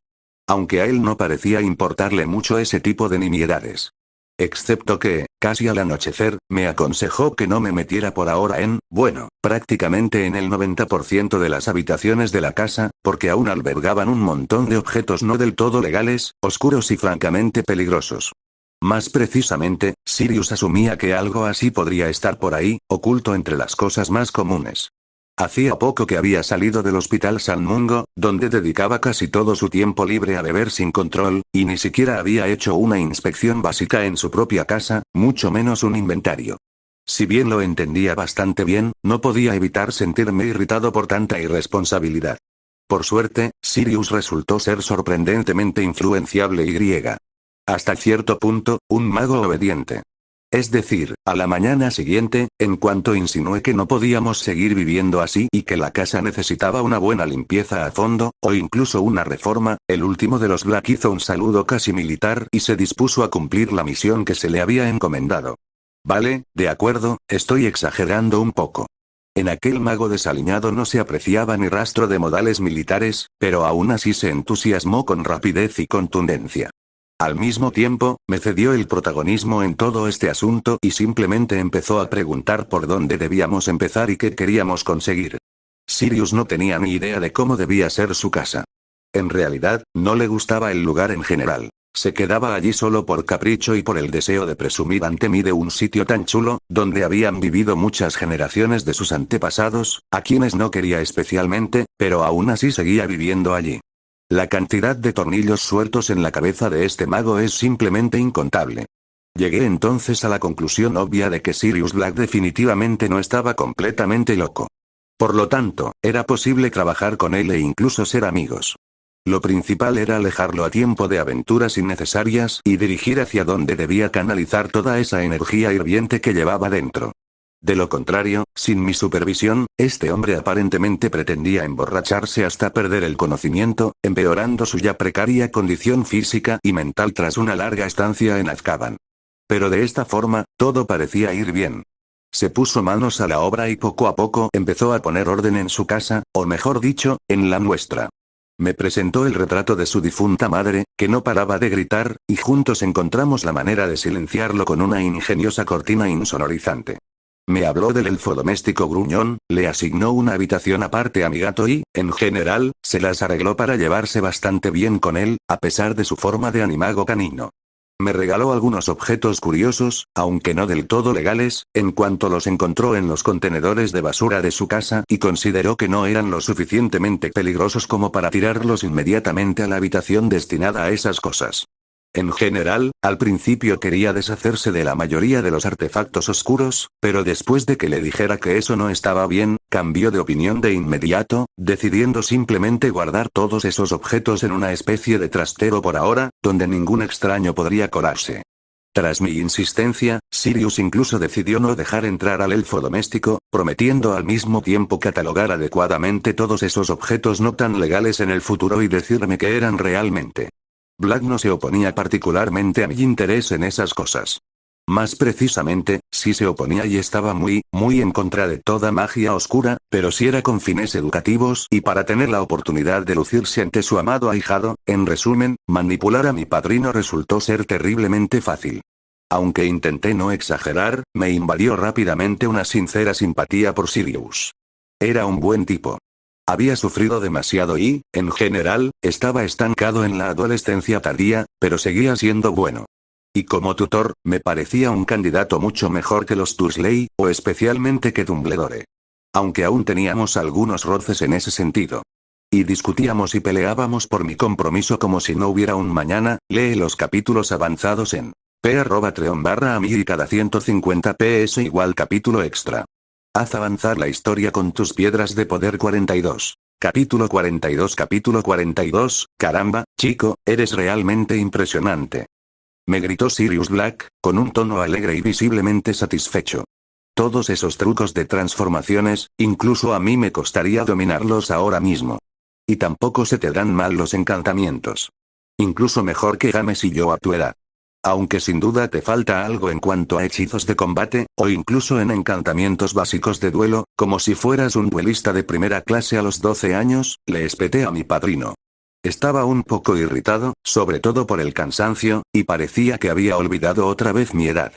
Aunque a él no parecía importarle mucho ese tipo de nimiedades. Excepto que, casi al anochecer, me aconsejó que no me metiera por ahora bueno, prácticamente en el 90% de las habitaciones de la casa, porque aún albergaban un montón de objetos no del todo legales, oscuros y francamente peligrosos. Más precisamente, Sirius asumía que algo así podría estar por ahí, oculto entre las cosas más comunes. Hacía poco que había salido del hospital San Mungo, donde dedicaba casi todo su tiempo libre a beber sin control, y ni siquiera había hecho una inspección básica en su propia casa, mucho menos un inventario. Si bien lo entendía bastante bien, no podía evitar sentirme irritado por tanta irresponsabilidad. Por suerte, Sirius resultó ser sorprendentemente influenciable y hasta cierto punto, un mago obediente. Es decir, a la mañana siguiente, en cuanto insinué que no podíamos seguir viviendo así y que la casa necesitaba una buena limpieza a fondo, o incluso una reforma, el último de los Black hizo un saludo casi militar y se dispuso a cumplir la misión que se le había encomendado. Vale, de acuerdo, estoy exagerando un poco. En aquel mago desaliñado no se apreciaba ni rastro de modales militares, pero aún así se entusiasmó con rapidez y contundencia. Al mismo tiempo, me cedió el protagonismo en todo este asunto y simplemente empezó a preguntar por dónde debíamos empezar y qué queríamos conseguir. Sirius no tenía ni idea de cómo debía ser su casa. En realidad, no le gustaba el lugar en general. Se quedaba allí solo por capricho y por el deseo de presumir ante mí de un sitio tan chulo, donde habían vivido muchas generaciones de sus antepasados, a quienes no quería especialmente, pero aún así seguía viviendo allí. La cantidad de tornillos sueltos en la cabeza de este mago es simplemente incontable. Llegué entonces a la conclusión obvia de que Sirius Black definitivamente no estaba completamente loco. Por lo tanto, era posible trabajar con él e incluso ser amigos. Lo principal era alejarlo a tiempo de aventuras innecesarias y dirigir hacia donde debía canalizar toda esa energía hirviente que llevaba dentro. De lo contrario, sin mi supervisión, este hombre aparentemente pretendía emborracharse hasta perder el conocimiento, empeorando su ya precaria condición física y mental tras una larga estancia en Azkaban. Pero de esta forma, todo parecía ir bien. Se puso manos a la obra y poco a poco empezó a poner orden en su casa, o mejor dicho, en la nuestra. Me presentó el retrato de su difunta madre, que no paraba de gritar, y juntos encontramos la manera de silenciarlo con una ingeniosa cortina insonorizante. Me habló del elfo doméstico gruñón, le asignó una habitación aparte a mi gato y, en general, se las arregló para llevarse bastante bien con él, a pesar de su forma de animago canino. Me regaló algunos objetos curiosos, aunque no del todo legales, en cuanto los encontró en los contenedores de basura de su casa y consideró que no eran lo suficientemente peligrosos como para tirarlos inmediatamente a la habitación destinada a esas cosas. En general, al principio quería deshacerse de la mayoría de los artefactos oscuros, pero después de que le dijera que eso no estaba bien, cambió de opinión de inmediato, decidiendo simplemente guardar todos esos objetos en una especie de trastero por ahora, donde ningún extraño podría colarse. Tras mi insistencia, Sirius incluso decidió no dejar entrar al elfo doméstico, prometiendo al mismo tiempo catalogar adecuadamente todos esos objetos no tan legales en el futuro y decirme qué eran realmente. Black no se oponía particularmente a mi interés en esas cosas. Más precisamente, sí se oponía y estaba muy en contra de toda magia oscura, pero sí era con fines educativos y para tener la oportunidad de lucirse ante su amado ahijado. En resumen, manipular a mi padrino resultó ser terriblemente fácil. Aunque intenté no exagerar, me invadió rápidamente una sincera simpatía por Sirius. Era un buen tipo. Había sufrido demasiado y, en general, estaba estancado en la adolescencia tardía, pero seguía siendo bueno. Y como tutor, me parecía un candidato mucho mejor que los Dursley, o especialmente que Dumbledore. Aunque aún teníamos algunos roces en ese sentido. Y discutíamos y peleábamos por mi compromiso como si no hubiera un mañana. Lee los capítulos avanzados en p@treon/a y cada 150 ps = capítulo extra. Haz avanzar la historia con tus piedras de poder 42. Capítulo 42. Caramba, chico, eres realmente impresionante. Me gritó Sirius Black, con un tono alegre y visiblemente satisfecho. Todos esos trucos de transformaciones, incluso a mí me costaría dominarlos ahora mismo. Y tampoco se te dan mal los encantamientos. Incluso mejor que James y yo a tu edad. Aunque sin duda te falta algo en cuanto a hechizos de combate, o incluso en encantamientos básicos de duelo, como si fueras un duelista de primera clase a los 12 años, le espeté a mi padrino. Estaba un poco irritado, sobre todo por el cansancio, y parecía que había olvidado otra vez mi edad.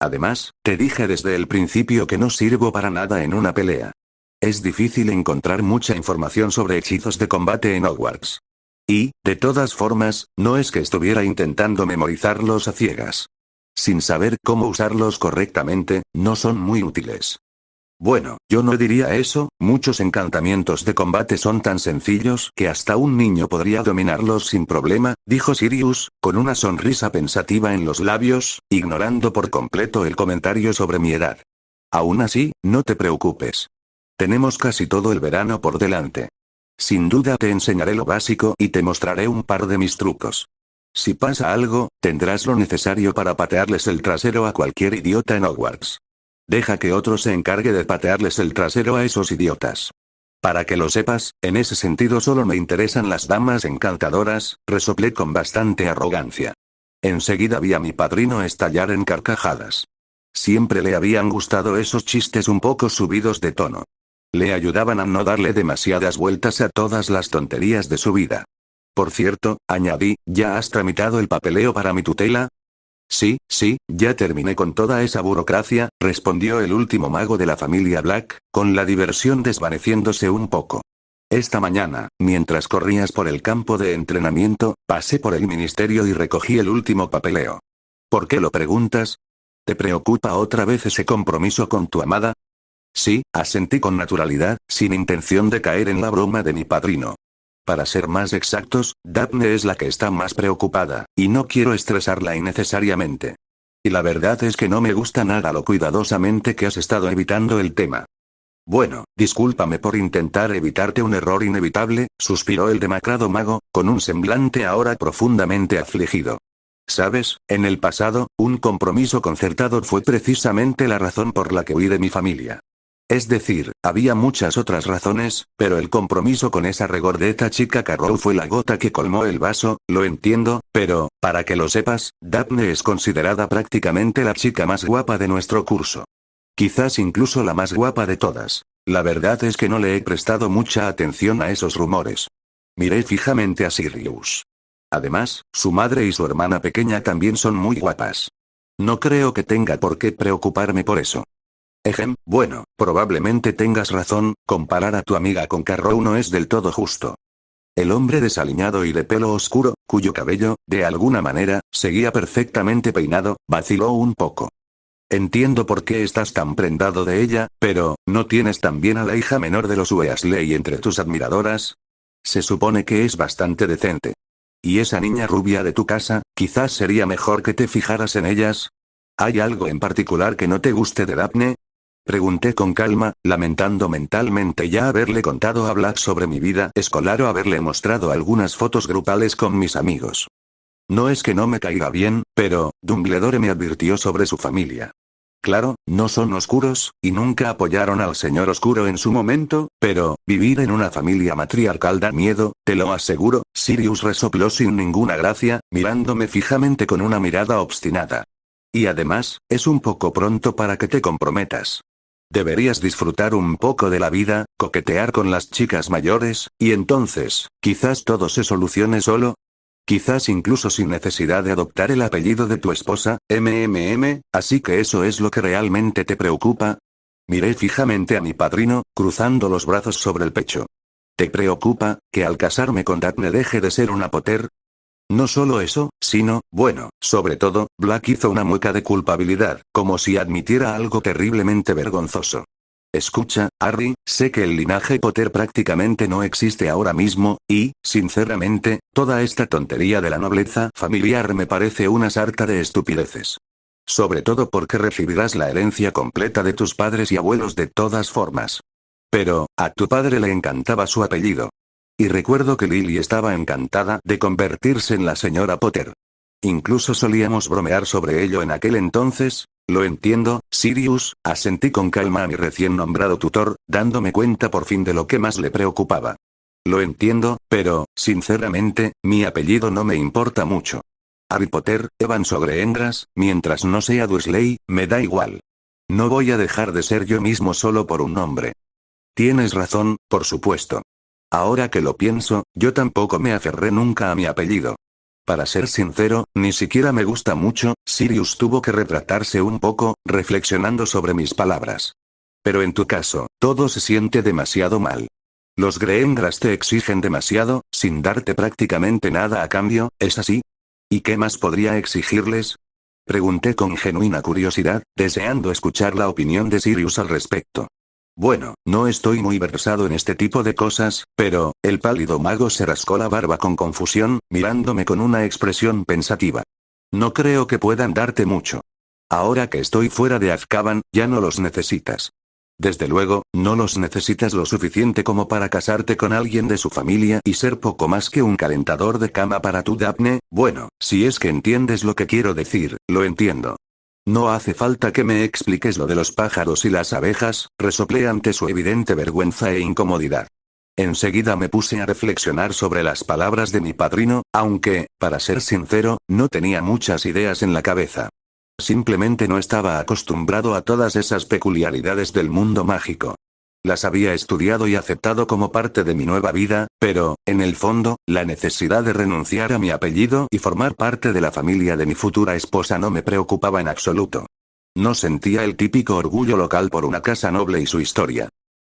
Además, te dije desde el principio que no sirvo para nada en una pelea. Es difícil encontrar mucha información sobre hechizos de combate en Hogwarts. Y, de todas formas, no es que estuviera intentando memorizarlos a ciegas. Sin saber cómo usarlos correctamente, no son muy útiles. Bueno, yo no diría eso, muchos encantamientos de combate son tan sencillos que hasta un niño podría dominarlos sin problema, dijo Sirius, con una sonrisa pensativa en los labios, ignorando por completo el comentario sobre mi edad. Aún así, no te preocupes. Tenemos casi todo el verano por delante. Sin duda te enseñaré lo básico y te mostraré un par de mis trucos. Si pasa algo, tendrás lo necesario para patearles el trasero a cualquier idiota en Hogwarts. Deja que otro se encargue de patearles el trasero a esos idiotas. Para que lo sepas, en ese sentido solo me interesan las damas encantadoras, resoplé con bastante arrogancia. Enseguida vi a mi padrino estallar en carcajadas. Siempre le habían gustado esos chistes un poco subidos de tono. Le ayudaban a no darle demasiadas vueltas a todas las tonterías de su vida. Por cierto, añadí, ¿ya has tramitado el papeleo para mi tutela? Sí, ya terminé con toda esa burocracia, respondió el último mago de la familia Black, con la diversión desvaneciéndose un poco. Esta mañana, mientras corrías por el campo de entrenamiento, pasé por el ministerio y recogí el último papeleo. ¿Por qué lo preguntas? ¿Te preocupa otra vez ese compromiso con tu amada? Sí, asentí con naturalidad, sin intención de caer en la broma de mi padrino. Para ser más exactos, Daphne es la que está más preocupada, y no quiero estresarla innecesariamente. Y la verdad es que no me gusta nada lo cuidadosamente que has estado evitando el tema. Bueno, discúlpame por intentar evitarte un error inevitable, suspiró el demacrado mago, con un semblante ahora profundamente afligido. Sabes, en el pasado, un compromiso concertado fue precisamente la razón por la que huí de mi familia. Es decir, había muchas otras razones, pero el compromiso con esa regordeta chica Carroll fue la gota que colmó el vaso, lo entiendo, pero, para que lo sepas, Daphne es considerada prácticamente la chica más guapa de nuestro curso. Quizás incluso la más guapa de todas. La verdad es que no le he prestado mucha atención a esos rumores. Miré fijamente a Sirius. Además, su madre y su hermana pequeña también son muy guapas. No creo que tenga por qué preocuparme por eso. Bueno, probablemente tengas razón, comparar a tu amiga con Carroll no es del todo justo. El hombre desaliñado y de pelo oscuro, cuyo cabello, de alguna manera, seguía perfectamente peinado, vaciló un poco. Entiendo por qué estás tan prendado de ella, pero, ¿no tienes también a la hija menor de los Weasley entre tus admiradoras? Se supone que es bastante decente. ¿Y esa niña rubia de tu casa, quizás sería mejor que te fijaras en ellas? ¿Hay algo en particular que no te guste de Daphne? Pregunté con calma, lamentando mentalmente ya haberle contado a Black sobre mi vida escolar o haberle mostrado algunas fotos grupales con mis amigos. No es que no me caiga bien, pero, Dumbledore me advirtió sobre su familia. Claro, no son oscuros, y nunca apoyaron al señor oscuro en su momento, pero, vivir en una familia matriarcal da miedo, te lo aseguro, Sirius resopló sin ninguna gracia, mirándome fijamente con una mirada obstinada. Y además, es un poco pronto para que te comprometas. Deberías disfrutar un poco de la vida, coquetear con las chicas mayores, y entonces, quizás todo se solucione solo. Quizás incluso sin necesidad de adoptar el apellido de tu esposa, así que eso es lo que realmente te preocupa. Miré fijamente a mi padrino, cruzando los brazos sobre el pecho. ¿Te preocupa, que al casarme con Daphne deje de ser una Potter? No solo eso, sino, bueno, sobre todo, Black hizo una mueca de culpabilidad, como si admitiera algo terriblemente vergonzoso. Escucha, Harry, sé que el linaje Potter prácticamente no existe ahora mismo, y, sinceramente, toda esta tontería de la nobleza familiar me parece una sarta de estupideces. Sobre todo porque recibirás la herencia completa de tus padres y abuelos de todas formas. Pero, a tu padre le encantaba su apellido. Y recuerdo que Lily estaba encantada de convertirse en la señora Potter. Incluso solíamos bromear sobre ello en aquel entonces. Lo entiendo, Sirius, asentí con calma a mi recién nombrado tutor, dándome cuenta por fin de lo que más le preocupaba. Lo entiendo, pero, sinceramente, mi apellido no me importa mucho. Harry Potter, Evans o Greengrass, mientras no sea Dursley, me da igual. No voy a dejar de ser yo mismo solo por un nombre. Tienes razón, por supuesto. Ahora que lo pienso, yo tampoco me aferré nunca a mi apellido. Para ser sincero, ni siquiera me gusta mucho. Sirius tuvo que retratarse un poco, reflexionando sobre mis palabras. Pero en tu caso, todo se siente demasiado mal. Los Greengrass te exigen demasiado, sin darte prácticamente nada a cambio, ¿es así? ¿Y qué más podría exigirles? Pregunté con genuina curiosidad, deseando escuchar la opinión de Sirius al respecto. Bueno, no estoy muy versado en este tipo de cosas, pero, el pálido mago se rascó la barba con confusión, mirándome con una expresión pensativa. No creo que puedan darte mucho. Ahora que estoy fuera de Azkaban, ya no los necesitas. Desde luego, no los necesitas lo suficiente como para casarte con alguien de su familia y ser poco más que un calentador de cama para tu Daphne. Bueno, si es que entiendes lo que quiero decir, lo entiendo. No hace falta que me expliques lo de los pájaros y las abejas, resoplé ante su evidente vergüenza e incomodidad. Enseguida me puse a reflexionar sobre las palabras de mi padrino, aunque, para ser sincero, no tenía muchas ideas en la cabeza. Simplemente no estaba acostumbrado a todas esas peculiaridades del mundo mágico. Las había estudiado y aceptado como parte de mi nueva vida, pero, en el fondo, la necesidad de renunciar a mi apellido y formar parte de la familia de mi futura esposa no me preocupaba en absoluto. No sentía el típico orgullo local por una casa noble y su historia.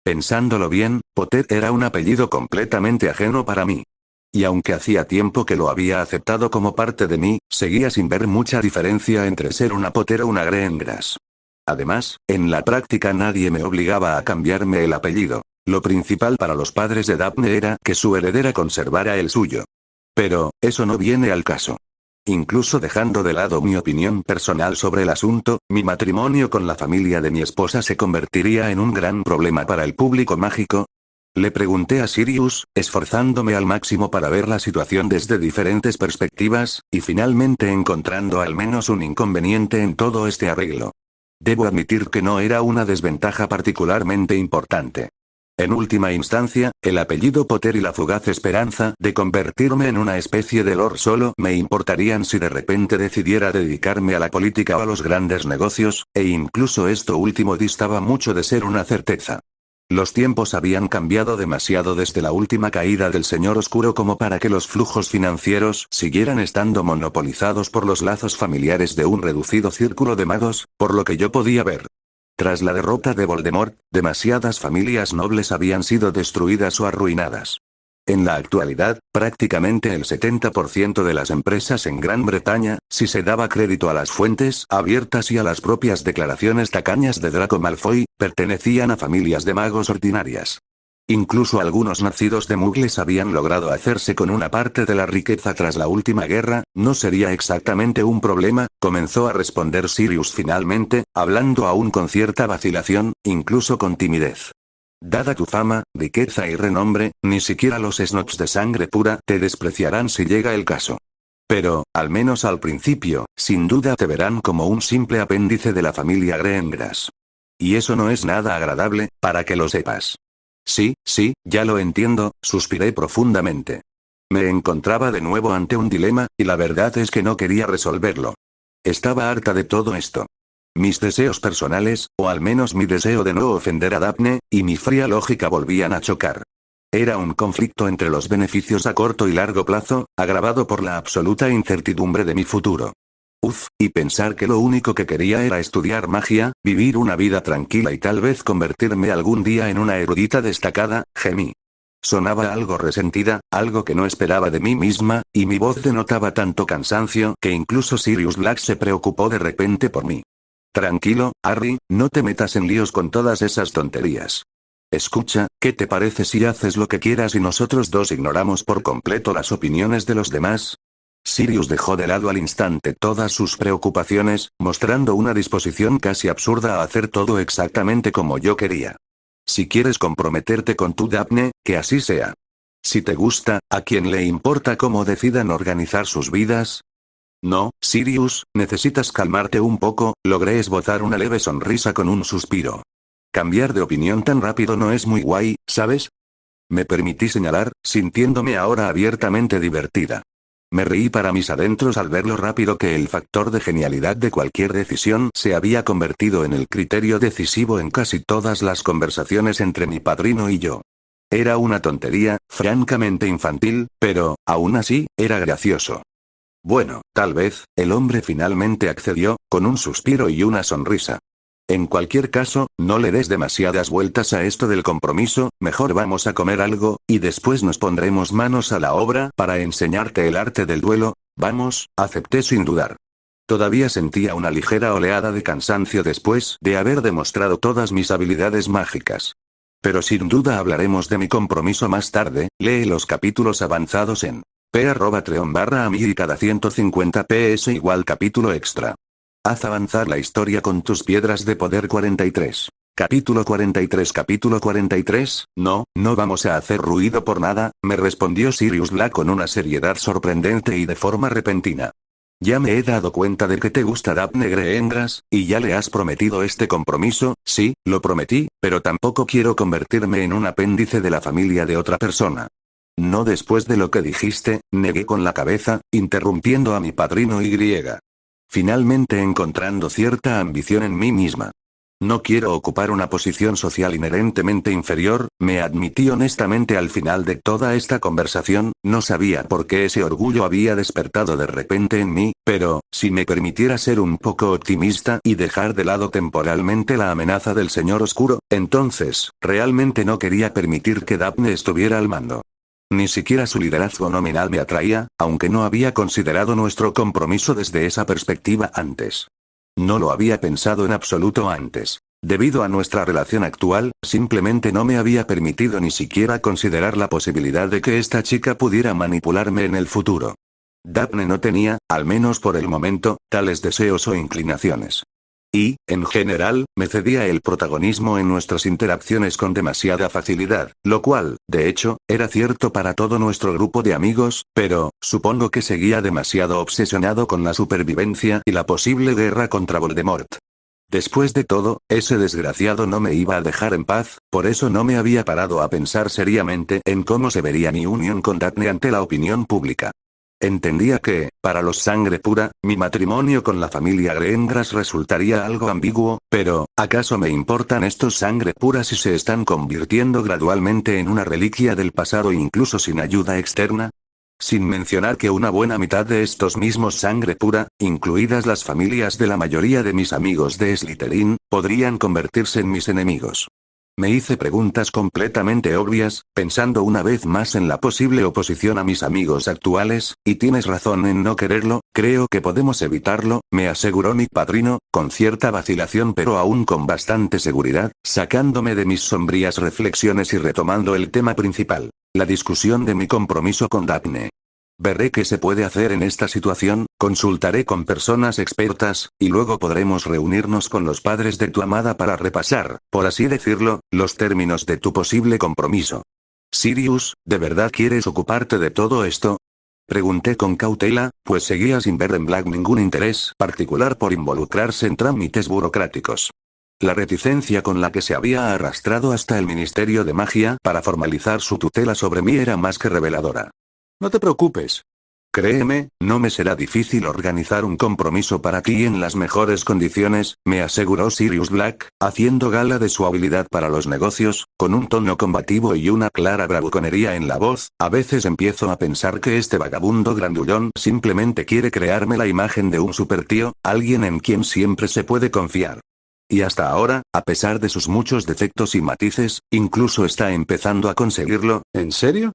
Pensándolo bien, Potter era un apellido completamente ajeno para mí. Y aunque hacía tiempo que lo había aceptado como parte de mí, seguía sin ver mucha diferencia entre ser una Potter o una Greengrass. Además, en la práctica nadie me obligaba a cambiarme el apellido. Lo principal para los padres de Daphne era que su heredera conservara el suyo. Pero, eso no viene al caso. Incluso dejando de lado mi opinión personal sobre el asunto, mi matrimonio con la familia de mi esposa se convertiría en un gran problema para el público mágico. Le pregunté a Sirius, esforzándome al máximo para ver la situación desde diferentes perspectivas, y finalmente encontrando al menos un inconveniente en todo este arreglo. Debo admitir que no era una desventaja particularmente importante. En última instancia, el apellido Potter y la fugaz esperanza de convertirme en una especie de lord solo me importarían si de repente decidiera dedicarme a la política o a los grandes negocios, e incluso esto último distaba mucho de ser una certeza. Los tiempos habían cambiado demasiado desde la última caída del Señor Oscuro como para que los flujos financieros siguieran estando monopolizados por los lazos familiares de un reducido círculo de magos, por lo que yo podía ver. Tras la derrota de Voldemort, demasiadas familias nobles habían sido destruidas o arruinadas. En la actualidad, prácticamente el 70% de las empresas en Gran Bretaña, si se daba crédito a las fuentes abiertas y a las propias declaraciones tacañas de Draco Malfoy, pertenecían a familias de magos ordinarias. Incluso algunos nacidos de mugles habían logrado hacerse con una parte de la riqueza tras la última guerra. No sería exactamente un problema, comenzó a responder Sirius finalmente, hablando aún con cierta vacilación, incluso con timidez. Dada tu fama, riqueza y renombre, ni siquiera los snobs de sangre pura te despreciarán si llega el caso. Pero, al menos al principio, sin duda te verán como un simple apéndice de la familia Greengrass. Y eso no es nada agradable, para que lo sepas. Sí, ya lo entiendo, suspiré profundamente. Me encontraba de nuevo ante un dilema, y la verdad es que no quería resolverlo. Estaba harta de todo esto. Mis deseos personales, o al menos mi deseo de no ofender a Daphne, y mi fría lógica volvían a chocar. Era un conflicto entre los beneficios a corto y largo plazo, agravado por la absoluta incertidumbre de mi futuro. Y pensar que lo único que quería era estudiar magia, vivir una vida tranquila y tal vez convertirme algún día en una erudita destacada, gemí. Sonaba algo resentida, algo que no esperaba de mí misma, y mi voz denotaba tanto cansancio que incluso Sirius Black se preocupó de repente por mí. Tranquilo, Harry, no te metas en líos con todas esas tonterías. Escucha, ¿qué te parece si haces lo que quieras y nosotros dos ignoramos por completo las opiniones de los demás? Sirius dejó de lado al instante todas sus preocupaciones, mostrando una disposición casi absurda a hacer todo exactamente como yo quería. Si quieres comprometerte con tu Daphne, que así sea. Si te gusta, ¿a quién le importa cómo decidan organizar sus vidas? No, Sirius, necesitas calmarte un poco, logré esbozar una leve sonrisa con un suspiro. Cambiar de opinión tan rápido no es muy guay, ¿sabes? Me permití señalar, sintiéndome ahora abiertamente divertida. Me reí para mis adentros al ver lo rápido que el factor de genialidad de cualquier decisión se había convertido en el criterio decisivo en casi todas las conversaciones entre mi padrino y yo. Era una tontería, francamente infantil, pero, aún así, era gracioso. Bueno, tal vez, el hombre finalmente accedió, con un suspiro y una sonrisa. En cualquier caso, no le des demasiadas vueltas a esto del compromiso, mejor vamos a comer algo, y después nos pondremos manos a la obra para enseñarte el arte del duelo. Vamos, acepté sin dudar. Todavía sentía una ligera oleada de cansancio después de haber demostrado todas mis habilidades mágicas. Pero sin duda hablaremos de mi compromiso más tarde. Lee los capítulos avanzados en p@treon/ami y cada 150 ps igual capítulo extra. Haz avanzar la historia con tus piedras de poder 43. Capítulo 43. No vamos a hacer ruido por nada, me respondió Sirius Black con una seriedad sorprendente y de forma repentina. Ya me he dado cuenta de que te gusta Daphne Greengrass, y ya le has prometido este compromiso. Sí, lo prometí, pero tampoco quiero convertirme en un apéndice de la familia de otra persona. No después de lo que dijiste, negué con la cabeza, interrumpiendo a mi padrino Y. Finalmente encontrando cierta ambición en mí misma. No quiero ocupar una posición social inherentemente inferior, me admití honestamente al final de toda esta conversación. No sabía por qué ese orgullo había despertado de repente en mí, pero, si me permitiera ser un poco optimista y dejar de lado temporalmente la amenaza del Señor Oscuro, entonces, realmente no quería permitir que Daphne estuviera al mando. Ni siquiera su liderazgo nominal me atraía, aunque no había considerado nuestro compromiso desde esa perspectiva antes. No lo había pensado en absoluto antes. Debido a nuestra relación actual, simplemente no me había permitido ni siquiera considerar la posibilidad de que esta chica pudiera manipularme en el futuro. Daphne no tenía, al menos por el momento, tales deseos o inclinaciones. Y, en general, me cedía el protagonismo en nuestras interacciones con demasiada facilidad, lo cual, de hecho, era cierto para todo nuestro grupo de amigos, pero, supongo que seguía demasiado obsesionado con la supervivencia y la posible guerra contra Voldemort. Después de todo, ese desgraciado no me iba a dejar en paz, por eso no me había parado a pensar seriamente en cómo se vería mi unión con Daphne ante la opinión pública. Entendía que, para los sangre pura, mi matrimonio con la familia Greengrass resultaría algo ambiguo, pero, ¿acaso me importan estos sangre pura si se están convirtiendo gradualmente en una reliquia del pasado incluso sin ayuda externa? Sin mencionar que una buena mitad de estos mismos sangre pura, incluidas las familias de la mayoría de mis amigos de Slytherin, podrían convertirse en mis enemigos. Me hice preguntas completamente obvias, pensando una vez más en la posible oposición a mis amigos actuales, y tienes razón en no quererlo, creo que podemos evitarlo, me aseguró mi padrino, con cierta vacilación pero aún con bastante seguridad, sacándome de mis sombrías reflexiones y retomando el tema principal, la discusión de mi compromiso con Daphne. Veré qué se puede hacer en esta situación, consultaré con personas expertas, y luego podremos reunirnos con los padres de tu amada para repasar, por así decirlo, los términos de tu posible compromiso. Sirius, ¿de verdad quieres ocuparte de todo esto? Pregunté con cautela, pues seguía sin ver en Black ningún interés particular por involucrarse en trámites burocráticos. La reticencia con la que se había arrastrado hasta el Ministerio de Magia para formalizar su tutela sobre mí era más que reveladora. No te preocupes. Créeme, no me será difícil organizar un compromiso para ti en las mejores condiciones, me aseguró Sirius Black, haciendo gala de su habilidad para los negocios, con un tono combativo y una clara bravuconería en la voz. A veces empiezo a pensar que este vagabundo grandullón simplemente quiere crearme la imagen de un supertío, alguien en quien siempre se puede confiar. Y hasta ahora, a pesar de sus muchos defectos y matices, incluso está empezando a conseguirlo. ¿En serio?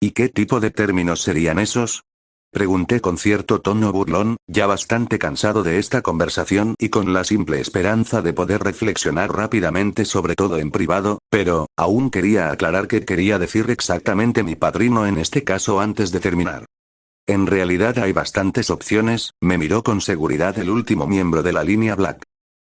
¿Y qué tipo de términos serían esos? Pregunté con cierto tono burlón, ya bastante cansado de esta conversación y con la simple esperanza de poder reflexionar rápidamente sobre todo en privado, pero, aún quería aclarar qué quería decir exactamente mi padrino en este caso antes de terminar. En realidad hay bastantes opciones, me miró con seguridad el último miembro de la línea Black.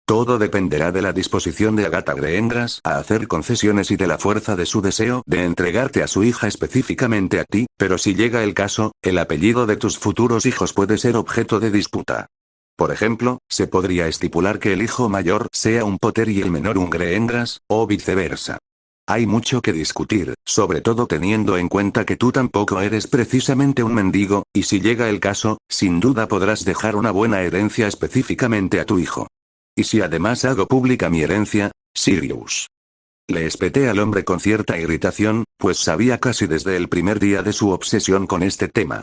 Todo dependerá de la disposición de Agatha Greengrass a hacer concesiones y de la fuerza de su deseo de entregarte a su hija específicamente a ti, pero si llega el caso, el apellido de tus futuros hijos puede ser objeto de disputa. Por ejemplo, se podría estipular que el hijo mayor sea un Potter y el menor un Greengrass, o viceversa. Hay mucho que discutir, sobre todo teniendo en cuenta que tú tampoco eres precisamente un mendigo, y si llega el caso, sin duda podrás dejar una buena herencia específicamente a tu hijo. ¿Y si además hago pública mi herencia, Sirius? Le espeté al hombre con cierta irritación, pues sabía casi desde el primer día de su obsesión con este tema.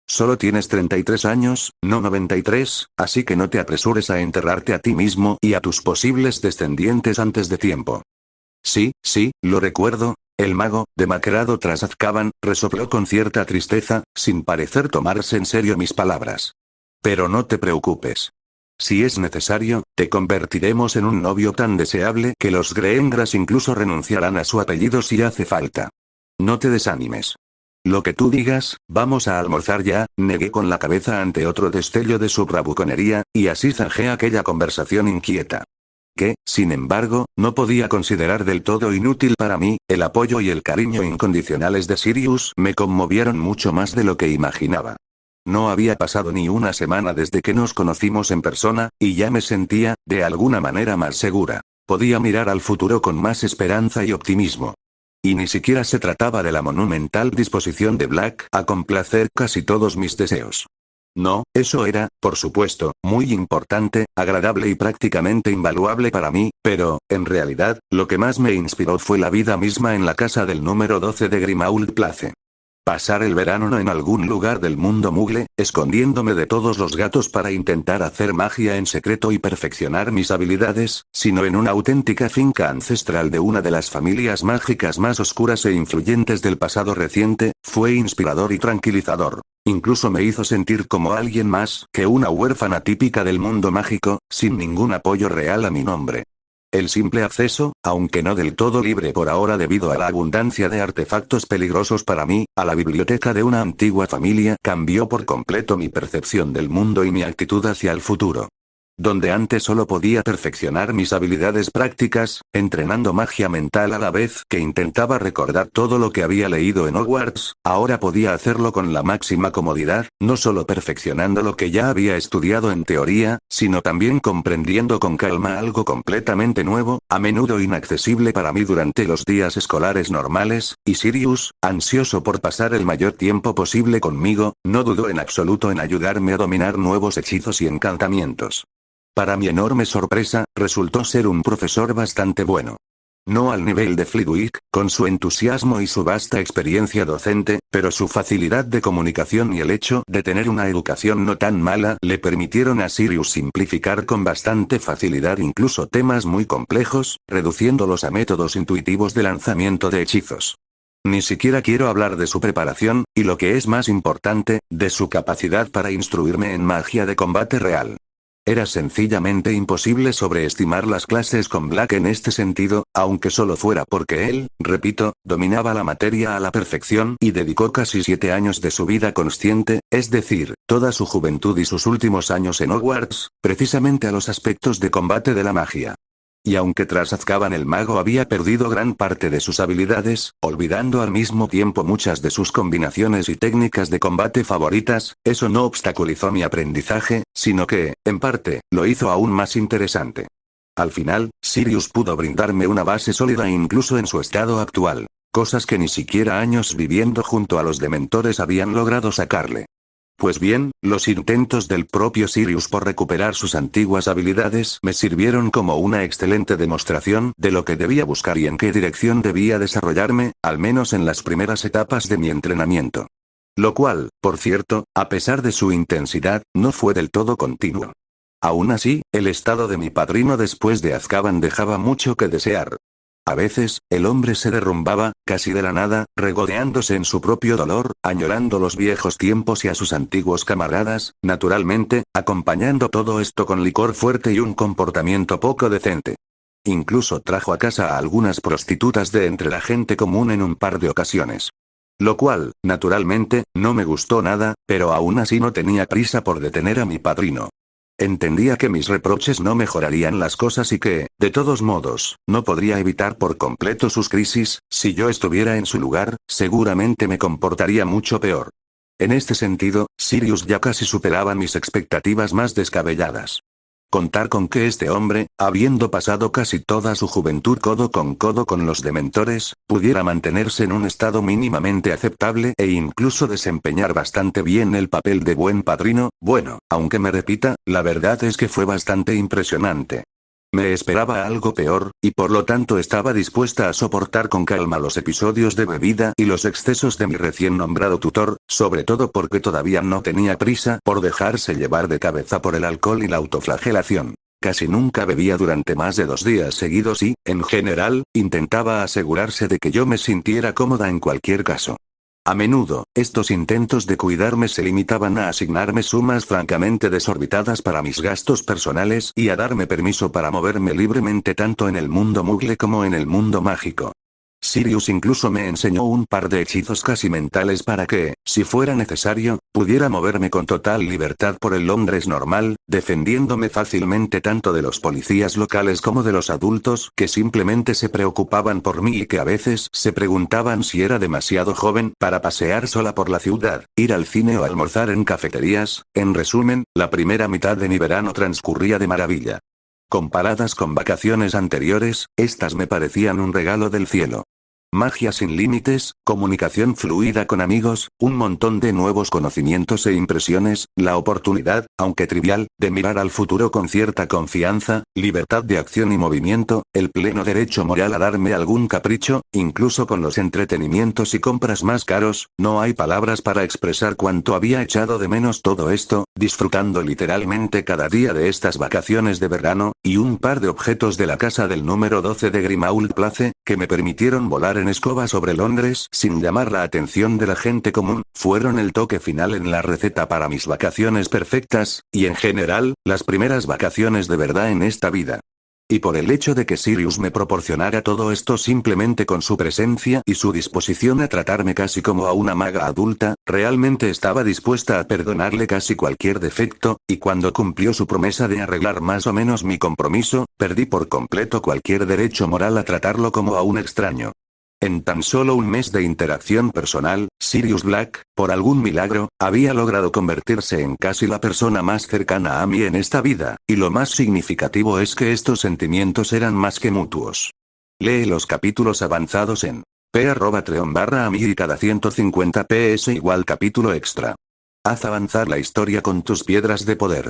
Solo tienes 33 años, no 93, así que no te apresures a enterrarte a ti mismo y a tus posibles descendientes antes de tiempo. Sí, lo recuerdo. El mago, demacrado tras Azkaban, resopló con cierta tristeza, sin parecer tomarse en serio mis palabras. Pero no te preocupes. Si es necesario, te convertiremos en un novio tan deseable que los Greengras incluso renunciarán a su apellido si hace falta. No te desanimes. Lo que tú digas, vamos a almorzar ya, negué con la cabeza ante otro destello de su bravuconería, y así zanjé aquella conversación inquieta. Que, sin embargo, no podía considerar del todo inútil para mí, el apoyo y el cariño incondicionales de Sirius me conmovieron mucho más de lo que imaginaba. No había pasado ni una semana desde que nos conocimos en persona, y ya me sentía, de alguna manera más segura. Podía mirar al futuro con más esperanza y optimismo. Y ni siquiera se trataba de la monumental disposición de Black a complacer casi todos mis deseos. No, eso era, por supuesto, muy importante, agradable y prácticamente invaluable para mí, pero, en realidad, lo que más me inspiró fue la vida misma en la casa del número 12 de Grimmauld Place. Pasar el verano no en algún lugar del mundo mugle, escondiéndome de todos los gatos para intentar hacer magia en secreto y perfeccionar mis habilidades, sino en una auténtica finca ancestral de una de las familias mágicas más oscuras e influyentes del pasado reciente, fue inspirador y tranquilizador. Incluso me hizo sentir como alguien más que una huérfana típica del mundo mágico, sin ningún apoyo real a mi nombre. El simple acceso, aunque no del todo libre por ahora debido a la abundancia de artefactos peligrosos para mí, a la biblioteca de una antigua familia cambió por completo mi percepción del mundo y mi actitud hacia el futuro. Donde antes solo podía perfeccionar mis habilidades prácticas, entrenando magia mental a la vez que intentaba recordar todo lo que había leído en Hogwarts, ahora podía hacerlo con la máxima comodidad, no solo perfeccionando lo que ya había estudiado en teoría, sino también comprendiendo con calma algo completamente nuevo, a menudo inaccesible para mí durante los días escolares normales, y Sirius, ansioso por pasar el mayor tiempo posible conmigo, no dudó en absoluto en ayudarme a dominar nuevos hechizos y encantamientos. Para mi enorme sorpresa, resultó ser un profesor bastante bueno. No al nivel de Flitwick, con su entusiasmo y su vasta experiencia docente, pero su facilidad de comunicación y el hecho de tener una educación no tan mala le permitieron a Sirius simplificar con bastante facilidad incluso temas muy complejos, reduciéndolos a métodos intuitivos de lanzamiento de hechizos. Ni siquiera quiero hablar de su preparación, y lo que es más importante, de su capacidad para instruirme en magia de combate real. Era sencillamente imposible sobreestimar las clases con Black en este sentido, aunque solo fuera porque él, repito, dominaba la materia a la perfección y dedicó casi 7 años de su vida consciente, es decir, toda su juventud y sus últimos años en Hogwarts, precisamente a los aspectos de combate de la magia. Y aunque tras Azkaban el mago había perdido gran parte de sus habilidades, olvidando al mismo tiempo muchas de sus combinaciones y técnicas de combate favoritas, eso no obstaculizó mi aprendizaje, sino que, en parte, lo hizo aún más interesante. Al final, Sirius pudo brindarme una base sólida incluso en su estado actual, cosas que ni siquiera años viviendo junto a los dementores habían logrado sacarle. Pues bien, los intentos del propio Sirius por recuperar sus antiguas habilidades me sirvieron como una excelente demostración de lo que debía buscar y en qué dirección debía desarrollarme, al menos en las primeras etapas de mi entrenamiento. Lo cual, por cierto, a pesar de su intensidad, no fue del todo continuo. Aún así, el estado de mi padrino después de Azkaban dejaba mucho que desear. A veces, el hombre se derrumbaba, casi de la nada, regodeándose en su propio dolor, añorando los viejos tiempos y a sus antiguos camaradas, naturalmente, acompañando todo esto con licor fuerte y un comportamiento poco decente. Incluso trajo a casa a algunas prostitutas de entre la gente común en un par de ocasiones. Lo cual, naturalmente, no me gustó nada, pero aún así no tenía prisa por detener a mi padrino. Entendía que mis reproches no mejorarían las cosas y que, de todos modos, no podría evitar por completo sus crisis, si yo estuviera en su lugar, seguramente me comportaría mucho peor. En este sentido, Sirius ya casi superaba mis expectativas más descabelladas. Contar con que este hombre, habiendo pasado casi toda su juventud codo con los dementores, pudiera mantenerse en un estado mínimamente aceptable e incluso desempeñar bastante bien el papel de buen padrino, bueno, aunque me repita, la verdad es que fue bastante impresionante. Me esperaba algo peor, y por lo tanto estaba dispuesta a soportar con calma los episodios de bebida y los excesos de mi recién nombrado tutor, sobre todo porque todavía no tenía prisa por dejarse llevar de cabeza por el alcohol y la autoflagelación. Casi nunca bebía durante más de 2 días seguidos y, en general, intentaba asegurarse de que yo me sintiera cómoda en cualquier caso. A menudo, estos intentos de cuidarme se limitaban a asignarme sumas francamente desorbitadas para mis gastos personales y a darme permiso para moverme libremente tanto en el mundo Moogle como en el mundo mágico. Sirius incluso me enseñó un par de hechizos casi mentales para que, si fuera necesario, pudiera moverme con total libertad por el Londres normal, defendiéndome fácilmente tanto de los policías locales como de los adultos que simplemente se preocupaban por mí y que a veces se preguntaban si era demasiado joven para pasear sola por la ciudad, ir al cine o almorzar en cafeterías. En resumen, la primera mitad de mi verano transcurría de maravilla. Comparadas con vacaciones anteriores, estas me parecían un regalo del cielo. Magia sin límites, comunicación fluida con amigos, un montón de nuevos conocimientos e impresiones, la oportunidad, aunque trivial, de mirar al futuro con cierta confianza, libertad de acción y movimiento, el pleno derecho moral a darme algún capricho, incluso con los entretenimientos y compras más caros. No hay palabras para expresar cuánto había echado de menos todo esto, disfrutando literalmente cada día de estas vacaciones de verano, y un par de objetos de la casa del número 12 de Grimmauld Place, que me permitieron volar en escoba sobre Londres sin llamar la atención de la gente común, fueron el toque final en la receta para mis vacaciones perfectas, y en general, las primeras vacaciones de verdad en esta vida. Y por el hecho de que Sirius me proporcionara todo esto simplemente con su presencia y su disposición a tratarme casi como a una maga adulta, realmente estaba dispuesta a perdonarle casi cualquier defecto, y cuando cumplió su promesa de arreglar más o menos mi compromiso, perdí por completo cualquier derecho moral a tratarlo como a un extraño. En tan solo un mes de interacción personal, Sirius Black, por algún milagro, había logrado convertirse en casi la persona más cercana a mí en esta vida, y lo más significativo es que estos sentimientos eran más que mutuos. Lee los capítulos avanzados en p@treon/a y cada 150 ps = capítulo extra. Haz avanzar la historia con tus piedras de poder.